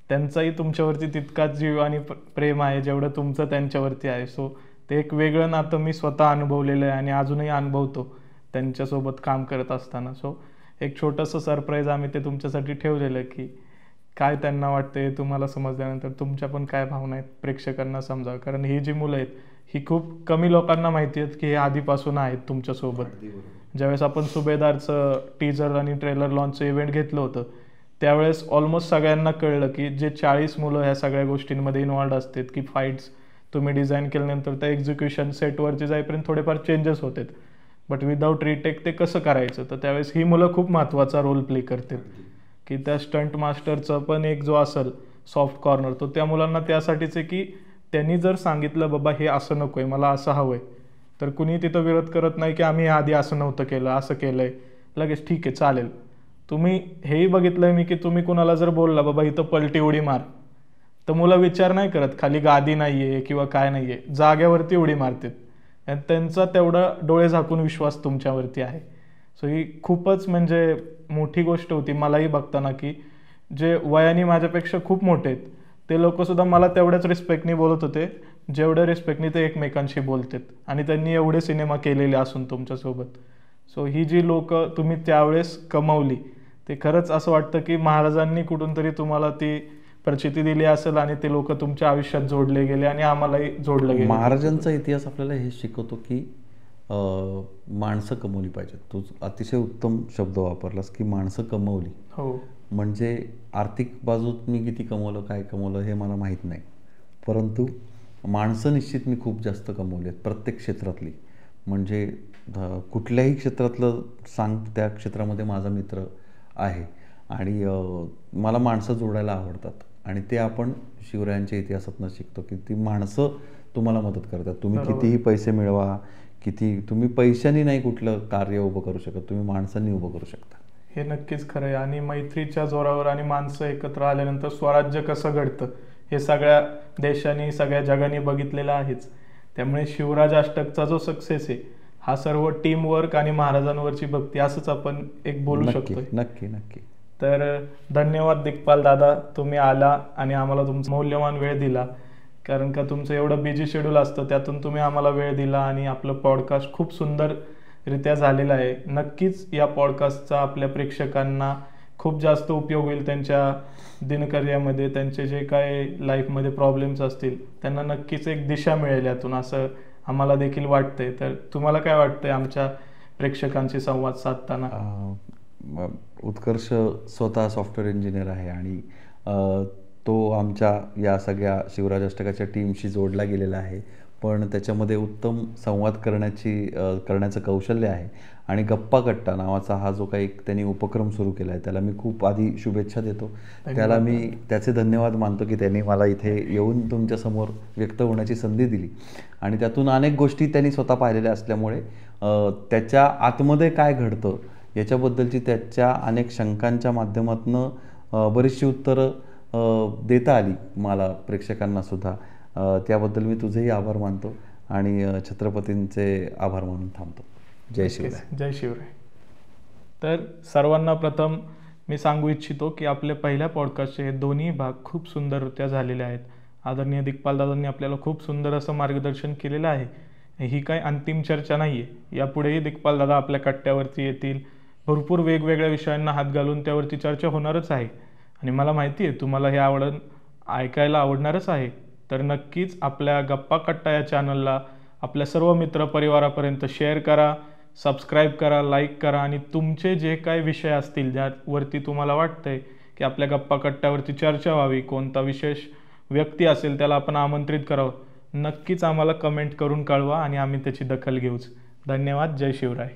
त्यांचाही तुमच्यावरती तितकाच जीव आणि प्रेम आहे जेवढं तुमचं त्यांच्यावरती आहे. सो ते एक वेगळं नातं मी स्वतः अनुभवलेलं आहे आणि अजूनही अनुभवतो त्यांच्यासोबत काम करत असताना. सो एक छोटंसं सरप्राईज आम्ही ते तुमच्यासाठी ठेवलेलं आहे की काय त्यांना वाटते तुम्हाला समजल्यानंतर तुमच्या पण काय भावना आहेत प्रेक्षकांना समजावं. कारण ही जी मुलं आहेत ही खूप कमी लोकांना माहिती आहेत की हे आधीपासून आहेत तुमच्यासोबत. ज्यावेळेस आपण सुभेदारचं टीजर आणि ट्रेलर लॉन्चचं इव्हेंट घेतलं होतं त्यावेळेस ऑलमोस्ट सगळ्यांना कळलं की जे 40 मुलं ह्या सगळ्या गोष्टींमध्ये इन्व्हॉल्ड असतात की फाईट्स तुम्ही डिझाईन केल्यानंतर त्या एक्झिक्युशन सेटवरती जाईपर्यंत थोडेफार चेंजेस होतात, बट विदाऊट रिटेक ते कसं करायचं. तर त्यावेळेस ही मुलं खूप महत्त्वाचा रोल प्ले करतात की त्या स्टंट मास्टरचा पण एक जो असेल सॉफ्ट कॉर्नर तो त्या मुलांना त्यासाठीच आहे की त्यांनी जर सांगितलं बाबा हे असं नको आहे मला असं हवं आहे तर कुणी तिथं विरोध करत नाही की आम्ही आधी असं नव्हतं केलं असं केलं आहे, लगेच ठीक आहे चालेल. तुम्ही हेही बघितलं आहे मी की तुम्ही कुणाला जर बोलला बाबा इथं पलटी उडी मार तर मुलं विचार नाही करत खाली गादी नाही आहे किंवा काय नाही आहे, जाग्यावरती उडी मारतात आणि त्यांचा तेवढा डोळे झाकून विश्वास तुमच्यावरती आहे. सो ही खूपच म्हणजे मोठी गोष्ट होती मलाही बघताना की जे वयाने माझ्यापेक्षा खूप मोठे आहेत ते लोकंसुद्धा मला तेवढ्याच रिस्पेक्टनी बोलत होते जेवढ्या रिस्पेक्टनी ते एकमेकांशी बोलतात आणि त्यांनी एवढे सिनेमा केलेले असून तुमच्यासोबत. सो ही जी लोक तुम्ही त्यावेळेस कमावली ते खरंच असं वाटतं की महाराजांनी कुठून तरी तुम्हाला ती प्रचिती दिली असेल आणि ते लोक तुमच्या आयुष्यात जोडले गेले आणि आम्हालाही जोडले गेले. महाराजांचा इतिहास आपल्याला हे शिकवतो की माणसं कमवली पाहिजेत. तू अतिशय उत्तम शब्द वापरलास की माणसं कमवली. हो, म्हणजे आर्थिक बाजूत मी किती कमवलं काय कमवलं हे मला माहीत नाही, परंतु माणसं निश्चित मी खूप जास्त कमवली आहेत प्रत्येक क्षेत्रातली. म्हणजे कुठल्याही क्षेत्रातलं सांग त्या क्षेत्रामध्ये माझा मित्र आहे आणि मला माणसं जोडायला आवडतात आणि ते आपण शिवरायांच्या इतिहासातनं शिकतो की ती माणसं तुम्हाला मदत करतात. तुम्ही कितीही पैसे मिळवा किती तुम्ही पैशाने नाही कुठलं कार्य उभं करू शकत, तुम्ही माणसांनी उभं करू शकता. हे नक्कीच खरं आहे. आणि मैत्रीच्या जोरावर आणि माणसं एकत्र आल्यानंतर स्वराज्य कसं घडतं हे सगळ्या देशांनी सगळ्या जगाने बघितलेलं आहेच. त्यामुळे शिवराज अष्टकचा जो सक्सेस आहे हा सर्व टीम वर्क आणि महाराजांवरची भक्ती असंच आपण एक बोलू शकतो. नक्की नक्की. तर धन्यवाद दिग्पाल दादा, तुम्ही आला आणि आम्हाला तुमचा मौल्यवान वेळ दिला. कारण का तुमचं एवढं बिझी शेड्यूल असतं त्यातून तुम्ही आम्हाला वेळ दिला आणि आपलं पॉडकास्ट खूप सुंदररित्या झालेलं आहे. नक्कीच या पॉडकास्टचा आपल्या प्रेक्षकांना खूप जास्त उपयोग होईल. त्यांच्या दिनचर्यामध्ये त्यांचे जे काय लाईफमध्ये प्रॉब्लेम्स असतील त्यांना नक्कीच एक दिशा मिळेल यातून असं आम्हाला देखील वाटतंय. तर तुम्हाला काय वाटतंय आमच्या प्रेक्षकांशी संवाद साधताना? उत्कर्ष स्वतः सॉफ्टवेअर इंजिनियर आहे आणि तो आमच्या या सगळ्या शिवराज अष्टकाच्या टीमशी जोडला गेलेला आहे, पण त्याच्यामध्ये उत्तम संवाद करण्याचं कौशल्य आहे. आणि गप्पा कट्टा नावाचा हा जो काही त्यांनी उपक्रम सुरू केला आहे त्याला मी खूप आधी शुभेच्छा देतो. त्याला मी त्याचे धन्यवाद मानतो की त्यांनी मला इथे येऊन तुमच्यासमोर व्यक्त होण्याची संधी दिली आणि त्यातून अनेक गोष्टी त्यांनी स्वतः पाहिलेल्या असल्यामुळे त्याच्या आतमध्ये काय घडतं याच्याबद्दलची त्याच्या अनेक शंकांच्या माध्यमातून बरीचशी उत्तरं देता आली मला प्रेक्षकांना सुद्धा. त्याबद्दल मी तुझेही आभार मानतो आणि छत्रपतींचे आभार मानून थांबतो. जय शिवराय. जय शिवराय. तर सर्वांना प्रथम मी सांगू इच्छितो की आपल्या पहिल्या पॉडकास्टचे हे दोन्ही भाग खूप सुंदररित्या झालेले आहेत. आदरणीय दिग्पाल दादांनी आपल्याला खूप सुंदर असं मार्गदर्शन केलेलं आहे. ही काही अंतिम चर्चा नाही आहे. यापुढेही दिग्पाल दादा आपल्या कट्ट्यावरती येतील, भरपूर वेगवेगळ्या विषयांना हात घालून त्यावरती चर्चा होणारच आहे आणि मला माहिती आहे तुम्हाला हे ऐकायला आवडणारच आहे. तर नक्कीच आपल्या गप्पा कट्टा या चॅनलला आपल्या सर्व मित्रपरिवारापर्यंत शेअर करा, सबस्क्राईब करा, लाईक करा आणि तुमचे जे काही विषय असतील ज्यावरती तुम्हाला वाटतंय की आपल्या गप्पा कट्ट्यावरती चर्चा व्हावी, कोणता विशेष व्यक्ती असेल त्याला आपण आमंत्रित करावं, नक्कीच आम्हाला कमेंट करून कळवा आणि आम्ही त्याची दखल घेऊच. धन्यवाद. जय शिवराय.